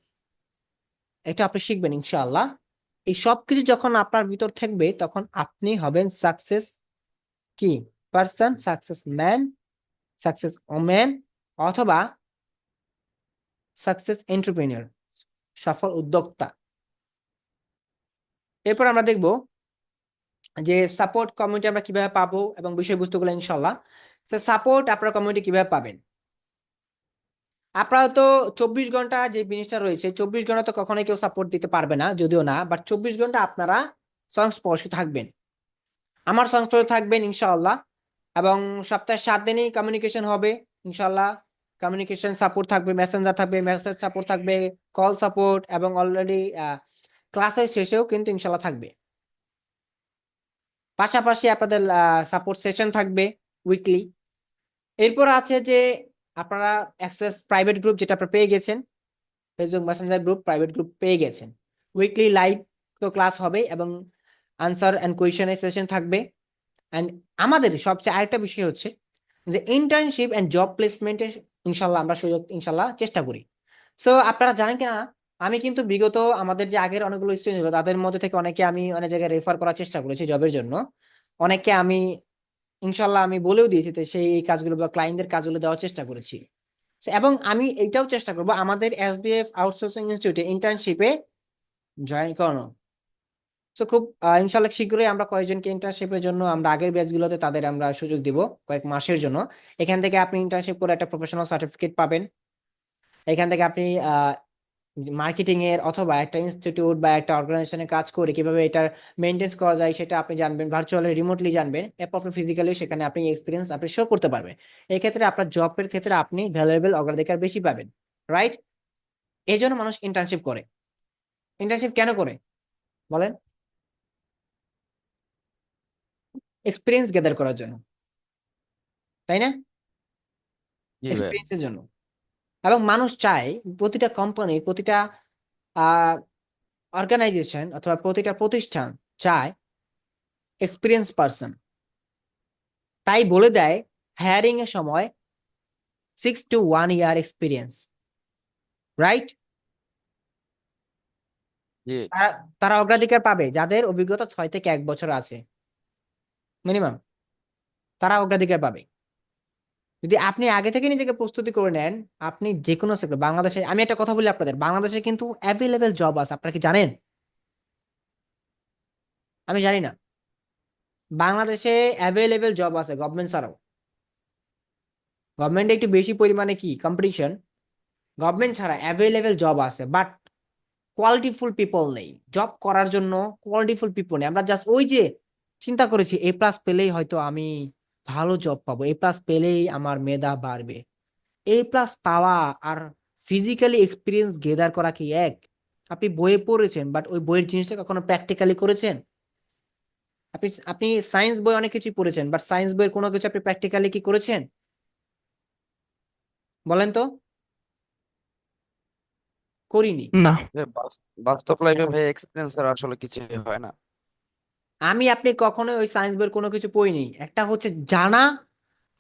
এটা আপনি শিখবেন ইনশাআল্লাহ। এই সব কিছু যখন আপনার ভিতর থাকবে তখন আপনি হবেন সাকসেস কি person, success man, success woman, অথবা সাকসেস এন্টারপ্রেনিউর, সফল উদ্যোক্তা। এরপর আমরা দেখব যে সাপোর্ট কমিউনিটি আমরা কিভাবে পাবো এবং বিষয়বস্তুগুলো ইনশাআল্লাহ। সাপোর্ট আপনার কমিউনিটি কিভাবে পাবেন। আপনারা তো 24 ঘন্টা যে জিনিসটা রয়েছে, 24 ঘন্টা তো কখনোই কেউ সাপোর্ট দিতে পারবে না, যদিও না, বাট 24 ঘন্টা আপনারা সংস্পর্শে থাকবেন, আমার সংস্পর্শে থাকবেন ইনশাআল্লাহ। এবং সপ্তাহে 7 দিনই কমিউনিকেশন হবে ইনশাআল্লাহ। কমিউনিকেশন সাপোর্ট থাকবে, মেসেঞ্জার থাকবে, মেসেজ সাপোর্ট থাকবে, কল সাপোর্ট, এবং অলরেডি ক্লাসের শেষেও কিন্তু ইনশাআল্লাহ থাকবে। পাশাপাশি আপনাদের সাপোর্ট সেশন থাকবে উইকলি। এরপর আছে যে আপনারা অ্যাক্সেস প্রাইভেট গ্রুপ, যেটা আপনারা পেয়ে গেছেন, Facebook Messenger group, private group পেয়ে গেছেন। উইকলি লাইভ তো ক্লাস হবে এবং আনসার অ্যান্ড কোয়েশনের সেশন থাকবে। অ্যান্ড আমাদের সবচেয়ে আরেকটা বিষয় হচ্ছে যে ইন্টার্নশিপ অ্যান্ড জব প্লেসমেন্টের ইনশাল্লাহ আমরা সুযোগ ইনশাল্লাহ চেষ্টা করি। সো আপনারা জানেন কিনা, আমি কিন্তু বিগত আমাদের যে আগের অনেকগুলো স্টুডেন্ট ছিল তাদের মধ্যে থেকে অনেকে আমি অনেক জায়গায় রেফার করার চেষ্টা করেছি জবের জন্য। অনেককে আমি ইনশাল্লাহ আমি বলেও দিয়েছি, তো সেই এই কাজগুলো বা ক্লায়েন্টদের কাজগুলো দেওয়ার চেষ্টা করেছি। এবং আমি এটাও চেষ্টা করবো আমাদের এসবিএফ আউটসোর্সিং ইনস্টিটিউটে ইন্টার্নশিপে জয়েন করানো। তো খুব ইনশাল্লাহ শীঘ্রই আমরা কয়েকজনকে ইন্টার্নশিপের জন্য আমরা আগের ব্যাচগুলোতে তাদের আমরা সুযোগ দিব কয়েক মাসের জন্য। এখান থেকে আপনি ইন্টার্নশিপ করে একটা প্রফেশনাল সার্টিফিকেট পাবেন। এখান থেকে আপনি মার্কেটিং এর অথবা একটা ইনস্টিটিউট বা একটা অর্গানাইজেশনে কাজ করে কিভাবে এটা মেনটেন করা যায় সেটা আপনি জানবেন, ভার্চুয়ালি রিমোটলি জানবেন। এরপর আপনি ফিজিক্যালি সেখানে আপনি এক্সপিরিয়েন্স আপনি শো করতে পারবেন। এই ক্ষেত্রে আপনার জবের ক্ষেত্রে আপনি ভ্যালুয়েবল অগ্রাধিকার বেশি পাবেন, রাইট? এই জন্য মানুষ ইন্টার্নশিপ করে। ইন্টার্নশিপ কেন করে বলেন? এক্সপিরিয়েন্স গেদার করার জন্য, তাই না? জি ভাই। এক্সপিরিয়েন্সের জন্য। এবং মানুষ চায় প্রতিটা কোম্পানি, প্রতিটা অর্গানাইজেশন অথবা প্রতিটা প্রতিষ্ঠান চায় এক্সপিরিয়েন্স পারসন। তাই বলে দেয় হায়ারিং এর সময় 6 to 1 year এক্সপিরিয়েন্স, রাইট? জি তারা তারা অগ্রাধিকার পাবে যাদের অভিজ্ঞতা 6 থেকে 1 বছর আছে মিনিমাম, তারা অগ্রাধিকার পাবে। যদি আপনি আগে থেকে নিজেকে প্রস্তুতি করে নেন, আপনি যে কোনো সেক্টর, বাংলাদেশে আমি একটা কথা বলি আপনাদের, বাংলাদেশে কিন্তু অ্যাভেলেবেল জব আছে, আপনারা কি জানেন? আমি জানি না। বাংলাদেশে অ্যাভেলেবেল জব আছে গভর্নমেন্ট ছাড়াও। গভর্নমেন্টে একটু বেশি পরিমাণে কি কম্পিটিশন, গভর্নমেন্ট ছাড়া অ্যাভেলেবেল জব আছে, বাট কোয়ালিটিফুল পিপল নেই জব করার জন্য। কোয়ালিটিফুল পিপল নেই। আমরা জাস্ট ওই যে চিন্তা করেছি এ প্লাস পেলেই হয়তো আমি ভালো জব পাবো, এ প্লাস পেলেই আমার মেধা বাড়বে। এ প্লাস পাওয়া আর ফিজিক্যালি এক্সপিরিয়েন্স গেদার করা কি এক? আপনি বইয়ে পড়েছেন, বাট ওই বইয়ের জিনিসটা কখনো প্র্যাকটিক্যালি করেছেন? আপনি আপনি সায়েন্স বই অনেক কিছু পড়েছেন, বাট সায়েন্স বইয়ের কোনো কিছু আপনি প্র্যাকটিক্যালি কি করেছেন বলেন তো? করিনি। না। ভাই, বাস্তব লাইফে ভাই এক্সপিরিয়েন্স আর আসলে কিছু হয় না। আমি আপনি কখনোই ওই সায়েন্স বইয়ের কোনো কিছু পড়িনি। একটা হচ্ছে জানা,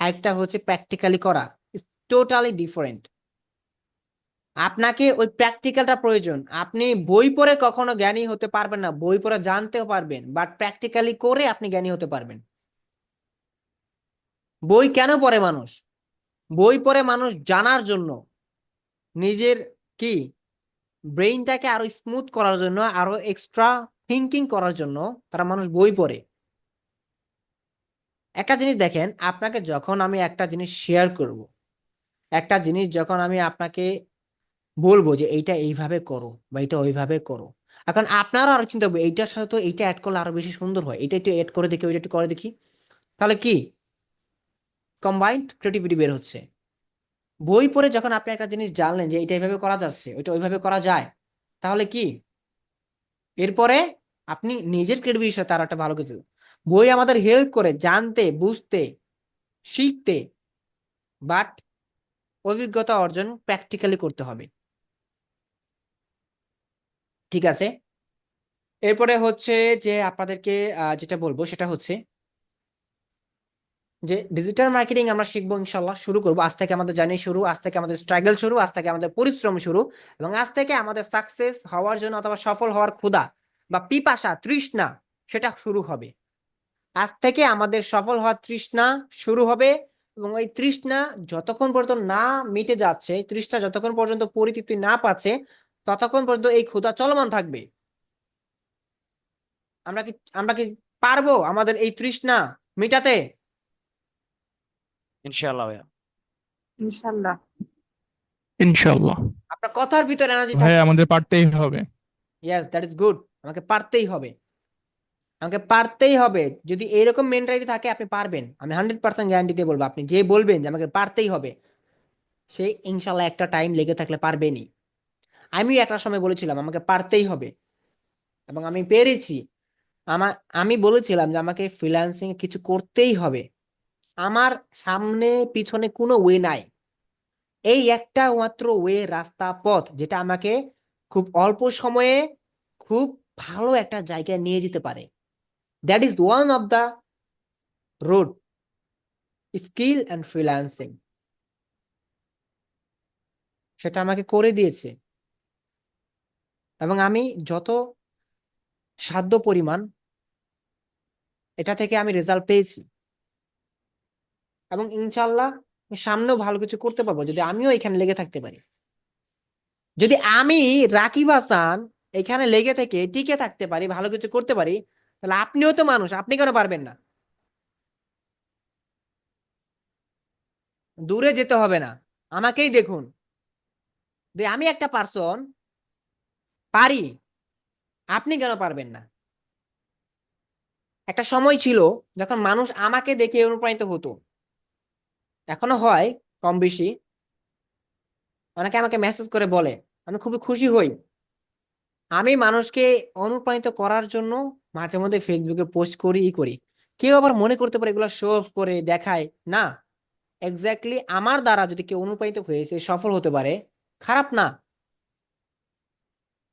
একটা হচ্ছে প্র্যাকটিক্যালি করা, টোটালি ডিফারেন্ট। আপনাকে ওই প্র্যাকটিক্যালটা প্রয়োজন। আপনি বই পড়ে কখনো জ্ঞানী হতে পারবেন না, বই পড়ে জানতেও পারবেন, বাট প্র্যাকটিক্যালি করে আপনি জ্ঞানী হতে পারবেন। বই কেন পড়ে মানুষ? বই পড়ে মানুষ জানার জন্য, নিজের কি ব্রেইনটাকে আরো স্মুথ করার জন্য, আরো এক্সট্রা থিঙ্কিং করার জন্য তারা মানুষ বই পড়ে। একটা জিনিস দেখেন, আপনাকে যখন আমি একটা জিনিস শেয়ার করব, একটা জিনিস যখন আমি আপনাকে বলবো যে এইটা এইভাবে করো বা এটা ওইভাবে করো। এখন আপনারা আরো চিন্তা করবে এইটার সাথে তো এইটা অ্যাড করলে আরো বেশি সুন্দর হয়, এটা একটু অ্যাড করে দেখি, ওইটা একটু করে দেখি, তাহলে কি কম্বাইন্ড ক্রিয়েটিভিটি বের হচ্ছে। বই পড়ে যখন আপনি একটা জিনিস জানলেন যে এটা এইভাবে করা যাচ্ছে, ওইটা ওইভাবে করা যায়, তাহলে কি এরপরে আপনি নিজের ক্রিয়েটিভিটির সাথে আর একটা ভালো কিছু, বই আমাদের হেল্প করে জানতে, বুঝতে, শিখতে, বাট অভিজ্ঞতা অর্জন প্র্যাকটিক্যালি করতে হবে। ঠিক আছে, এরপরে হচ্ছে যে আপনাদেরকে যেটা বলবো সেটা হচ্ছে যে ডিজিটাল মার্কেটিং আমরা শিখবো ইনশাল্লাহ, শুরু করবো আজ থেকে, আমাদের জার্নি শুরু, আজ থেকে আমাদের স্ট্রাগল শুরু, আজ থেকে আমাদের পরিশ্রম শুরু, এবং আজ থেকে আমাদের সাকসেস হওয়ার জন্য অথবা সফল হওয়ার ক্ষুধা বা পিপাসা তৃষ্ণা সেটা শুরু হবে। আজ থেকে আমাদের সফল হওয়ার তৃষ্ণা শুরু হবে, এবং ওই তৃষ্ণা যতক্ষণ পর্যন্ত না মিটে যাচ্ছে, তৃষ্ণা যতক্ষণ পর্যন্ত পরিতৃপ্তি না পাচ্ছে, ততক্ষণ পর্যন্ত এই ক্ষুধা চলমান থাকবে। আমরা কি আমরা কি পারবো আমাদের এই তৃষ্ণা মিটাতে? ইনশাআল্লাহ ভাইয়া। ইনশাল্লাহ। ইনশাল্লাহ। আপনার কথার ভিতরে এনার্জি ভাই থাকতে হবে। আমাদের পারতেই হবে। Yes, that is good. আমাকে পারতেই হবে, আমাকে পারতেই হবে। যদি এরকম মেন্টালিটি থাকে আপনি পারবেন, আমি 100% গ্যারান্টি দিয়ে বলবো। আপনি যে বলবেন যে আমাকে পারতেই হবে, সে ইনশাল্লাহ একটা টাইম লেগে থাকলে পারবেনই। আমি একটা সময় বলেছিলাম আমাকে পারতেই হবে, এবং আমি পেরেছি। আমার আমি বলেছিলাম যে আমাকে ফ্রিল্যান্সিং কিছু করতেই হবে, আমার সামনে পিছনে কোনো ওয়ে নাই, এই একটা মাত্র ওয়ে, রাস্তা, পথ, যেটা আমাকে খুব অল্প সময়ে খুব ভালো একটা জায়গায় নিয়ে যেতে পারে। That is one of the road, skill and freelancing. সেটা আমাকে করে দিয়েছে, এবং আমি যত সাধ্য পরিমাণ এটা থেকে আমি রেজাল্ট পেয়েছি, এবং ইনশাল্লাহ সামনেও ভালো কিছু করতে পারবো যদি আমিও এখানে লেগে থাকতে পারি। যদি আমি রাকিব হাসান এখানে লেগে থেকে টিকে থাকতে পারি, ভালো কিছু করতে পারি, তাহলে আপনিও তো মানুষ, আপনি কেন পারবেন না? দূরে যেতে হবে না, আমাকেই দেখুন যে আমি একটা পার্সন পারি, আপনি কেন পারবেন না? একটা সময় ছিল যখন মানুষ আমাকে দেখে অনুপ্রাণিত হতো, এখনো হয় কম বেশি। অনেকে আমাকে মেসেজ করে বলে, আমি খুবই খুশি হই। আমি মানুষকে অনুপ্রাণিত করার জন্য মাঝে মধ্যে ফেসবুকে পোস্ট করি। কেউ আবার মনে করতে পারে এগুলো শো অফ করে দেখায়, না। এক্স্যাক্টলি আমার দ্বারা যদি কেউ অনুপ্রাণিত হয়েছে, সফল হতে পারে, খারাপ না।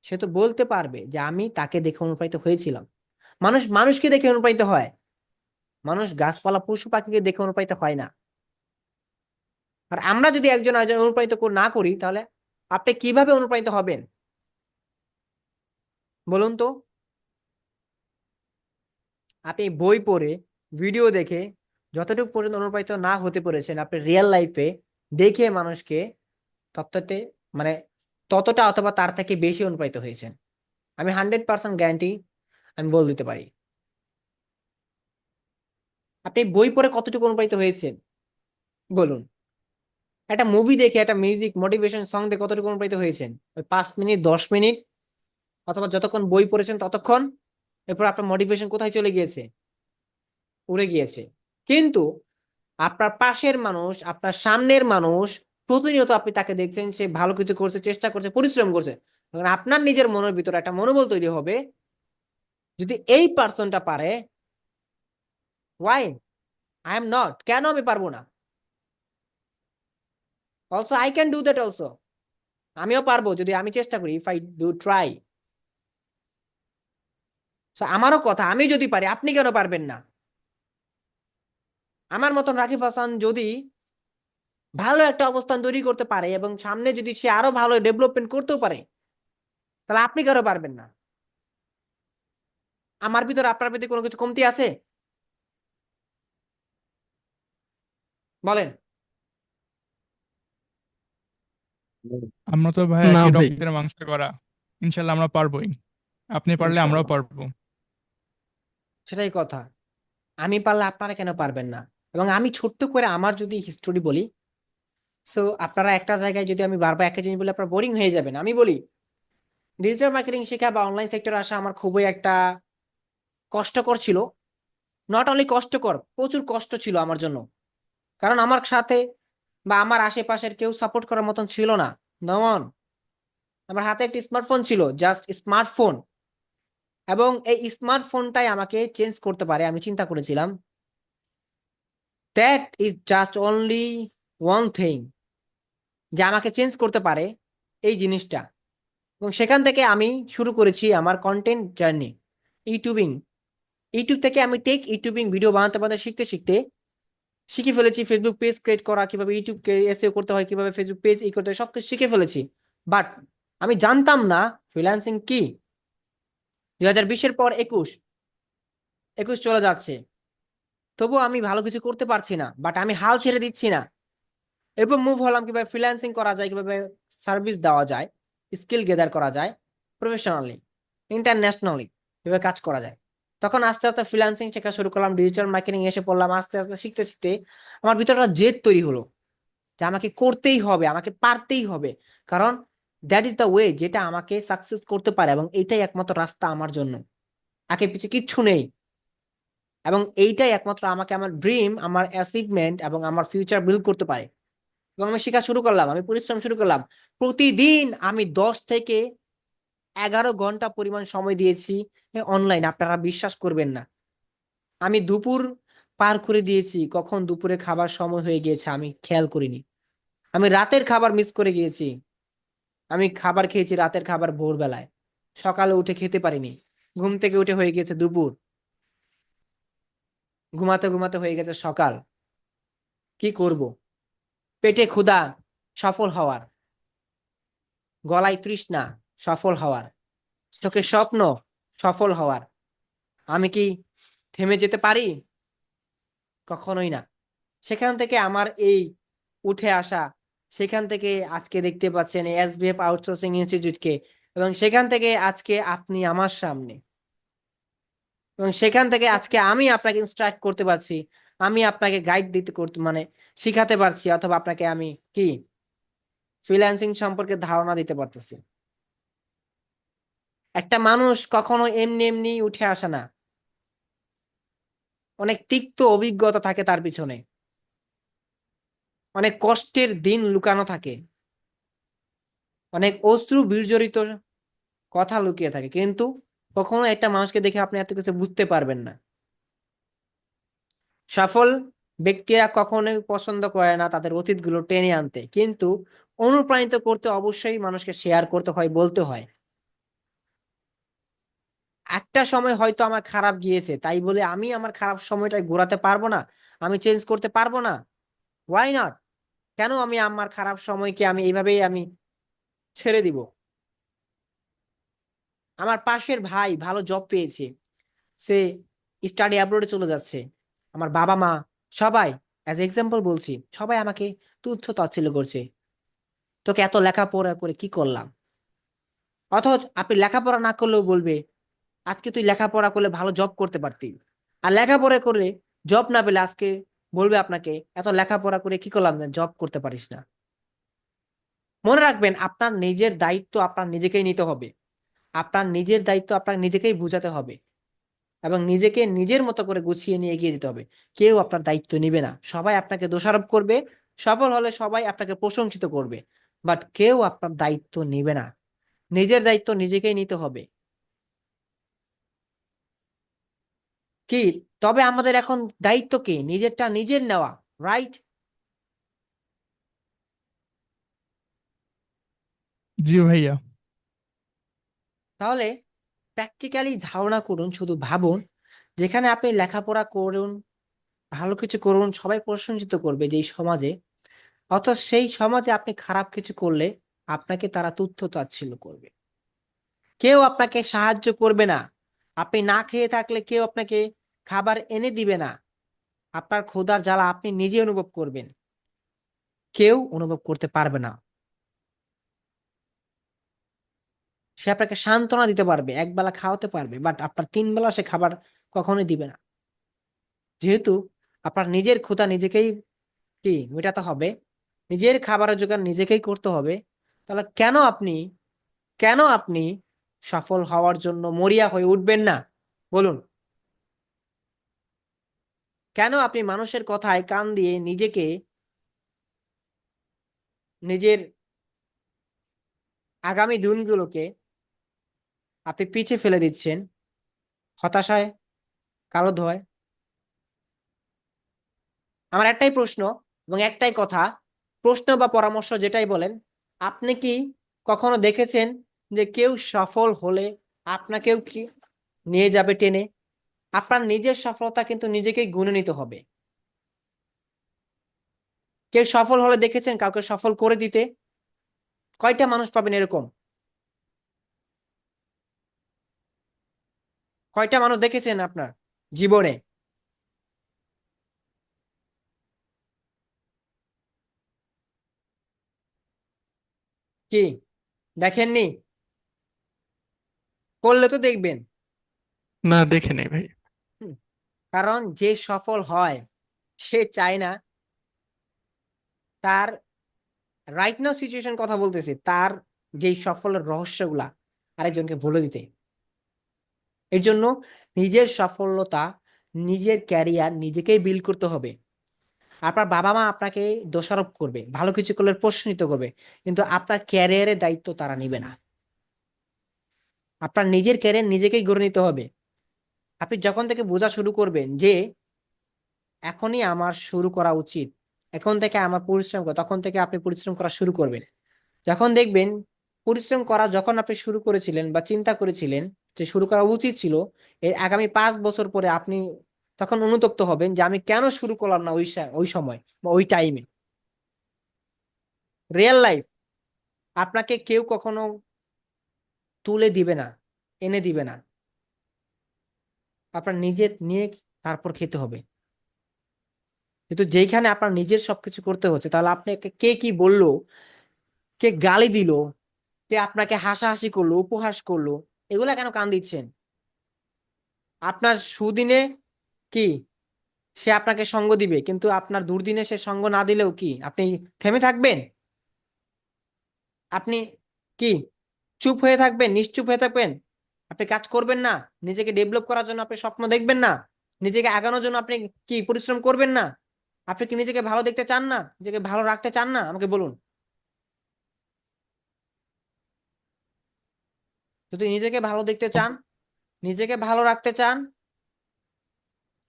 সে তো বলতে পারবে যে আমি তাকে দেখে অনুপ্রাণিত হয়েছিলাম। মানুষ মানুষকে দেখে অনুপ্রাণিত হয়, মানুষ গাছপালা পশু পাখিকে দেখে অনুপ্রাণিত হয় না। আর আমরা যদি একজন আরেকজন অনুপ্রাণিত না করি, তাহলে আপনি কিভাবে অনুপ্রাণিত হবেন বলুন তো? আপনি বই পড়ে, ভিডিও দেখে যতটুকু পর্যন্ত অনুপ্রাণিত না হতে পেরেছেন, আপনি রিয়েল লাইফে দেখে মানুষকে ততটাতে, মানে ততটা অথবা তার থেকে বেশি অনুপ্রাণিত হয়েছেন। আমি 100% গ্যারান্টি আমি বলে দিতে পারি। আপনি বই পড়ে কতটুকু অনুপ্রাণিত হয়েছেন বলুন? একটা মুভি দেখে, একটা মিউজিক মোটিভেশন সং দেখে কতটুকু অনুপ্রাণিত হয়েছেন? ওই 5 মিনিট, 10 মিনিট, অথবা যতক্ষণ বই পড়েছেন ততক্ষণ। এরপর আপনার মোটিভেশন কোথায় চলে গিয়েছে? উড়ে গিয়েছে। কিন্তু আপনার পাশের মানুষ, আপনার সামনের মানুষ, প্রতিনিয়ত আপনি তাকে দেখছেন, সে ভালো কিছু করছে, চেষ্টা করছে, পরিশ্রম করছে, তখন আপনার নিজের মনের ভিতরে একটা মনোবল তৈরি হবে, যদি এই পার্সনটা পারে, ওয়াই আই এম নট, কেন আমি পারবো না? Also I can do that also, আমিও পারবো যদি আমি চেষ্টা করি, ইফ আই ডু ট্রাই। আমারও কথা, আমি যদি পারি আপনি কেন পারবেন না? আমার মতন রাকিব হাসান যদি ভালো একটা অবস্থান তৈরি করতে পারে, এবং সামনে যদি সে আরো ভালো ডেভেলপমেন্ট করতেও পারে, তাহলে আপনি কেন পারবেন না? আমার ভিতরে আপনার প্রতি কোনো কিছু কমতি আছে বলেন? আমরা তো ভাই না একই ভাই। রক্তের মাংস করা, ইনশাল্লাহ আমরা পারবোই। আপনি পারলে আমরাও ইনশাআল্লাহ, পারবো। সেটাই কথা। আমি পারলে আপনারা কেন পারবেন না? এবং আমি ছোট্ট করে আমার যদি হিস্টোরি বলি, সো আপনারা একটা জায়গায় যদি আমি বারবার একটা জিনিস বলি আপনারা বোরিং হয়ে যাবেন। আমি বলি ডিজিটাল মার্কেটিং শেখা বা অনলাইন সেক্টরে আসা আমার খুবই একটা কষ্টকর ছিল। নট অনলি কষ্টকর, প্রচুর কষ্ট ছিল আমার জন্য। কারণ আমার সাথে বা আমার আশেপাশের কেউ সাপোর্ট করার মতন ছিল না। নমন, আমার হাতে একটি স্মার্টফোন ছিল, জাস্ট স্মার্টফোন, এবং এই স্মার্টফোনটাই আমাকে চেঞ্জ করতে পারে। আমি চিন্তা করেছিলাম that is just only one thing, যে আমাকে চেঞ্জ করতে পারে এই জিনিসটা। এবং সেখান থেকে আমি শুরু করেছি আমার কন্টেন্ট জার্নি। ইউটিউবিং, ইউটিউব থেকে আমি টেক ইউটিউবিং ভিডিও বানাতে বানাতে শিখতে শিখতে শিখে ফেলেছি ফেসবুক পেজ ক্রিয়েট করা, কিভাবে ইউটিউব এসইও করতে হয়, কিভাবে ফেসবুক পেজ করতে হয়, সবকিছু শিখে ফেলেছি। বাট আমি জানতাম না ফ্রিল্যান্সিং কি। 2020-এর পর 21 চলে যাচ্ছে, তবু আমি ভালো কিছু করতে পারছি না। বাট আমি হাল ছেড়ে দিচ্ছি না, এরপর মুভ হলাম কিভাবে ফ্রিল্যান্সিং করা যায়, কিভাবে সার্ভিস দেওয়া যায়, স্কিল গেদার করা যায়, প্রফেশনালি ইন্টারন্যাশনালি কিভাবে কাজ করা যায়। তখন আস্তে আস্তে ফ্রিল্যান্সিং শেখা শুরু করলাম, ডিজিটাল মার্কেটিং এসে পড়লাম। আস্তে আস্তে শিখতে শিখতে আমার ভিতরে একটা জেদ তৈরি হলো যে আমাকে করতেই হবে, আমাকে পারতেই হবে। কারণ দ্যাট ইজ দ্য ওয়ে যেটা আমাকে সাকসেস করতে পারে, এবং এইটাই একমাত্র রাস্তা আমার জন্য। আগে পিছে কিচ্ছু নেই, এবং এইটাই একমাত্র আমাকে আমার ড্রিম, আমার অ্যাচিভমেন্ট এবং আমার ফিউচার বিল্ড করতে পারে। এবং আমি শেখা শুরু করলাম, আমি পরিশ্রম শুরু করলাম। প্রতিদিন আমি 10 থেকে 11 ঘন্টা পরিমাণ সময় দিয়েছি অনলাইন। আপনারা বিশ্বাস করবেন না, আমি দুপুর পার করে দিয়েছি, কখন দুপুরে খাবার সময় হয়ে গিয়েছে আমি খেয়াল করিনি। আমি রাতের খাবার মিস করে গিয়েছি। আমি খাবার খেয়েছি রাতের খাবার ভোরবেলায়, সকালে উঠে খেতে পারিনি। ঘুম থেকে উঠে হয়ে গেছে দুপুর, ঘুমাতে ঘুমাতে হয়ে গেছে সকাল। কি করব? পেটে ক্ষুধা, সফল হওয়ার; গলায় তৃষ্ণা, সফল হওয়ার; চোখে স্বপ্ন, সফল হওয়ার। আমি কি থেমে যেতে পারি? কখনোই না। সেখান থেকে আমার এই উঠে আসা, সেখান থেকে আজকে দেখতে পাচ্ছেন এসবিএফ আউটসোর্সিং ইনস্টিটিউটকে, এবং সেখান থেকে আজকে আপনি আমার সামনে, এবং সেখান থেকে আজকে আমি আপনাকে ইনস্ট্রাক্ট করতে পারছি, আমি আপনাকে গাইড দিতে করতে মানে শিখাতে পারছি, অথবা আপনাকে আমি কি ফ্রিল্যান্সিং সম্পর্কে ধারণা দিতে পারতেছি। একটা মানুষ কখনো এমনি এমনি উঠে আসে না, অনেক তিক্ত অভিজ্ঞতা থাকে তার পিছনে, অনেক কষ্টের দিন লুকানো থাকে, অনেক অশ্রু বিজড়িত কথা লুকিয়ে থাকে। কিন্তু কখনো একটা মানুষকে দেখে আপনি এত কিছু বুঝতে পারবেন না। সফল ব্যক্তিরা কখনোই পছন্দ করে না তাদের অতীতগুলো টেনে আনতে, কিন্তু অনুপ্রাণিত করতে অবশ্যই মানুষকে শেয়ার করতে হয়, বলতে হয়। একটা সময় হয়তো আমার খারাপ গিয়েছে, তাই বলে আমি আমার খারাপ সময়টা ঘোরাতে পারবো না, আমি চেঞ্জ করতে পারবো না? Why not? কেন আমি আমার খারাপ সময়কে আমি এইভাবেই আমি ছেড়ে দিব? আমার পাশের ভাই ভালো জব পেয়েছে, সে স্টাডি অ্যাব্রোডে চলে যাচ্ছে। আমার বাবা মা সবাই, অ্যাজ এক্সাম্পল বলছি, সবাই আমাকে তুচ্ছ তাচ্ছিল্য করছে, তোকে এত লেখাপড়া করে কি করলাম? অথচ আপনি লেখাপড়া না করলেও বলবে আজকে তুই লেখাপড়া করলে ভালো জব করতে পারতি। আর লেখাপড়া করে জব না পেলে আজকে বলবে আপনাকে এত লেখাপড়া করে কি করলাম, না জব করতে পারিস না। মনে রাখবেন, আপনার নিজের দায়িত্ব আপনার নিজেকেই নিতে হবে। আপনার নিজের দায়িত্ব আপনার নিজেকেই বুঝাতে হবে, এবং নিজেকে নিজের মতো করে গুছিয়ে নিয়ে এগিয়ে যেতে হবে। কেউ আপনার দায়িত্ব নিবে না, সবাই আপনাকে দোষারোপ করবে। সফল হলে সবাই আপনাকে প্রশংসিত করবে, বাট কেউ আপনার দায়িত্ব নিবে না। নিজের দায়িত্ব নিজেকেই নিতে হবে। কি? তবে আমাদের এখন দায়িত্ব কি? নিজেরটা নিজের নেওয়া, রাইট? জি ভাইয়া। তাহলে প্র্যাকটিক্যালি ধারণা করুন, শুধু ভাবুন, যেখানে আপনি লেখাপড়া করুন, ভালো কিছু করুন, সবাই প্রশংসিত করবে যেই সমাজে, অথচ সেই সমাজে আপনি খারাপ কিছু করলে আপনাকে তারা তুচ্ছ তাচ্ছিল্য করবে। কেউ আপনাকে সাহায্য করবে না। আপনি না খেয়ে থাকলে কেউ আপনাকে খাবার এনে দিবে না। আপনার ক্ষুধার জ্বালা আপনি নিজে অনুভব করবেন, কেউ অনুভব করতে পারবে না। সে আপনাকে সান্ত্বনা দিতে পারবে, একবেলা খাওয়াতে পারবে, বাট আপনার 3 বেলা সে খাবার কখনোই দিবে না। যেহেতু আপনার নিজের ক্ষুধা নিজেকেই কি মেটাতে হবে, নিজের খাবারের জোগাড় নিজেকেই করতে হবে, তাহলে কেন আপনি সফল হওয়ার জন্য মরিয়া হয়ে উঠবেন না? বলুন, কেন আপনি মানুষের কথায় কান দিয়ে নিজের আগামী দিনগুলোকে আপনি পিছিয়ে ফেলে দিচ্ছেন হতাশায়, কালো ধোঁয়ায়? আমার একটাই প্রশ্ন এবং একটাই কথা, প্রশ্ন বা পরামর্শ যেটাই বলেন, আপনি কি কখনো দেখেছেন যে কেউ সফল হলে আপনাকেও কি নিয়ে যাবে টেনে? আপনার নিজের সফলতা কিন্তু নিজেকেই গুনে নিতে হবে। কেউ সফল হলে দেখেছেন কাউকে সফল করে দিতে? কয়টা মানুষ পাবেন এরকম? কয়টা মানুষ দেখেছেন আপনার জীবনে? কি দেখেননি? করলে তো দেখবেন। না, দেখে নেই ভাই। হুম, কারণ যে সফল হয় সে চায় না তার রাইট নাও সিচুয়েশন কথা বলতেছি, তার যেই সফলের রহস্যগুলা আরেকজনকে বলে দিতে। এর জন্য নিজের সফলতা, নিজের ক্যারিয়ার নিজেকেই বিল্ড করতে হবে। আপনার বাবা মা আপনাকে দোষারোপ করবে, ভালো কিছু করলে প্রশ্নিত করবে, কিন্তু আপনার ক্যারিয়ারের দায়িত্ব তারা নিবে না। আপনার নিজের ক্যারিয়ার নিজেকেই গড়ে নিতে হবে। আপনি যখন থেকে বোঝা শুরু করবেন যে এখনই আমার শুরু করা উচিত, এখন থেকে আমার পরিশ্রম করা, তখন থেকে আপনি পরিশ্রম করা শুরু করবেন। যখন দেখবেন পরিশ্রম করা যখন আপনি শুরু করেছিলেন বা চিন্তা করেছিলেন যে শুরু করা উচিত ছিল, এর আগামী 5 বছর পরে আপনি তখন অনুতপ্ত হবেন যে আমি কেন শুরু করলাম না ওই সময় বা ওই টাইমে। রিয়েল লাইফ আপনাকে কেউ কখনো তুলে দিবে না, এনে দিবে না। আপনার নিজের নিয়ে তারপর খেতে হবে। কিন্তু যেইখানে আপনার নিজের সবকিছু করতে হচ্ছে, তাহলে আপনাকে কে কি বললো, কে গালি দিল, কে আপনাকে হাসাহাসি করলো, উপহাস করলো, এগুলা কেন কান দিচ্ছেন? আপনার সুদিনে কি সে আপনাকে সঙ্গ দিবে, কিন্তু আপনার দুর্দিনে সে সঙ্গ না দিলেও কি আপনি থেমে থাকবেন? আপনি কি চুপ হয়ে থাকবেন, নিশ্চুপ হয়ে থাকবেন? আপনি কাজ করবেন না? নিজেকে ডেভেলপ করার জন্য আপনি স্বপ্ন দেখবেন না? নিজেকে আগানোর জন্য আপনি কি পরিশ্রম করবেন না? আপনি কি নিজেকে ভালো দেখতে চান না? নিজেকে ভালো রাখতে চান না? আমাকে বলুন। যদি নিজেকে ভালো দেখতে চান, নিজেকে ভালো রাখতে চান,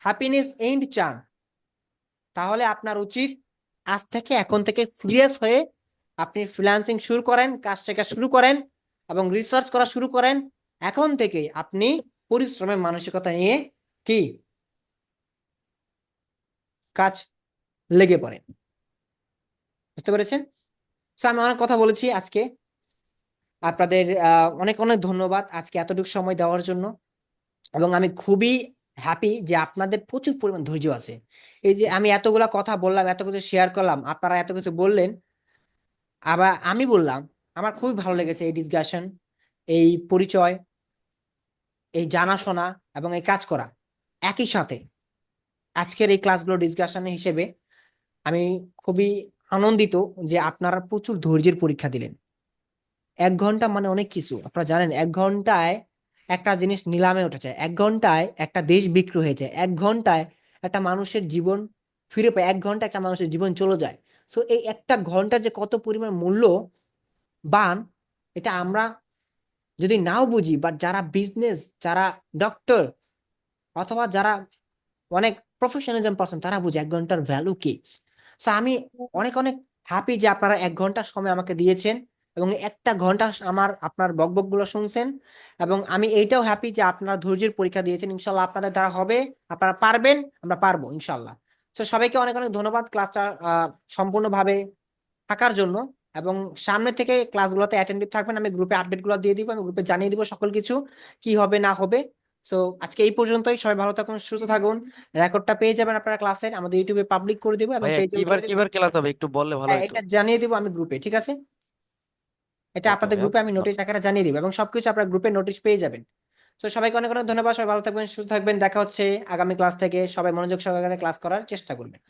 হ্যাপিনেস এন্ড চান, তাহলে আপনার উচিত আজ থেকে, এখন থেকে সিরিয়াস হয়ে আপনি ফ্রিল্যান্সিং শুরু করেন, কাজ শেখা শুরু করেন এবং রিসার্চ করা শুরু করেন। এখন থেকে আপনি পরিশ্রমের মানসিকতা নিয়ে কি কাজ লেগে পড়েন। বুঝতে পেরেছেন? তো আমি অনেক কথা বলেছি আজকে। আপনাদের অনেক অনেক ধন্যবাদ আজকে এতটুকু সময় দেওয়ার জন্য। এবং আমি খুবই হ্যাপি যে আপনাদের প্রচুর পরিমাণ ধৈর্য আছে। এই যে আমি এতগুলা কথা বললাম, এত কিছু শেয়ার করলাম, আপনারা এত কিছু বললেন, আবার আমি বললাম, আমার খুবই ভালো লেগেছে এই ডিসকাশন, এই পরিচয়, এই জানাশোনা এবং এই কাজ করা একই সাথে। আজকের এই ক্লাসগুলো ডিসকাশন হিসেবে আমি খুবই আনন্দিত যে আপনারা প্রচুর ধৈর্যের পরীক্ষা দিলেন। 1 ঘন্টা মানে অনেক কিছু। আপনারা জানেন 1 ঘন্টায় একটা জিনিস নিলামে উঠেছে, 1 ঘন্টায় একটা দেশ বিক্রি হয়েছে, 1 ঘন্টায় একটা মানুষের জীবন ফিরে পায়, 1 ঘন্টা একটা মানুষের জীবন চলে যায়। সো এই একটা ঘন্টা যে কত পরিমাণ মূল্যবান, এটা আমরা যদি নাও বুঝি, বাট যারা বিজনেস, যারা ডক্টর অথবা যারা অনেক প্রফেশনালিজম পারসন, তারা বুঝে 1 ঘন্টার ভ্যালু কি। সো আমি অনেক অনেক হ্যাপি যে আপনারা 1 ঘন্টা সময় আমাকে দিয়েছেন এবং একটা ঘন্টা আপনার বকবক গুলো শুনছেন। এবং আমি এইটাও হ্যাপি যে আপনারা ধৈর্যের পরীক্ষা দিয়েছেন। ইনশাল্লাহ আপনাদের দ্বারা হবে, আপনারা পারবেন, আমরা পারবো ইনশাল্লাহ। তো সবাইকে অনেক অনেক ধন্যবাদ ক্লাসটা সম্পূর্ণভাবে থাকার জন্য। এবং সামনে থেকে ক্লাসগুলোতে অ্যাটেন্টিভ থাকবেন, আমি গ্রুপে আপডেট গুলো দিয়ে দিব, আমি গ্রুপে জানিয়ে দিব সকল কিছু কি হবে না হবে। সো আজকে এই পর্যন্তই, সবাই ভালো থাকুন, সুস্থ থাকুন। রেকর্ডটা পেয়ে যাবেন আপনারা ক্লাসের, আমাদের ইউটিউবে পাবলিক করে দিব এবং ভাইয়া পেজেও কিবার দিয়ে দিব। কিবার ক্লাস হবে একটু বললে ভালো হ্যাঁ, হতো। এটা জানিয়ে দিব আমি গ্রুপে, ঠিক আছে? এটা ওকে আপনাদের ভাইয়া। গ্রুপে আমি নোটিশ আকারে জানিয়ে দিব এবং সবকিছু আপনার গ্রুপে নোটিশ পেয়ে যাবেন। তো সবাইকে অনেক অনেক ধন্যবাদ, সবাই ভালো থাকবেন, সুস্থ থাকবেন। দেখা হচ্ছে আগামী ক্লাস থেকে। সবাই মনোযোগ সহকারে ক্লাস করার চেষ্টা করবেন।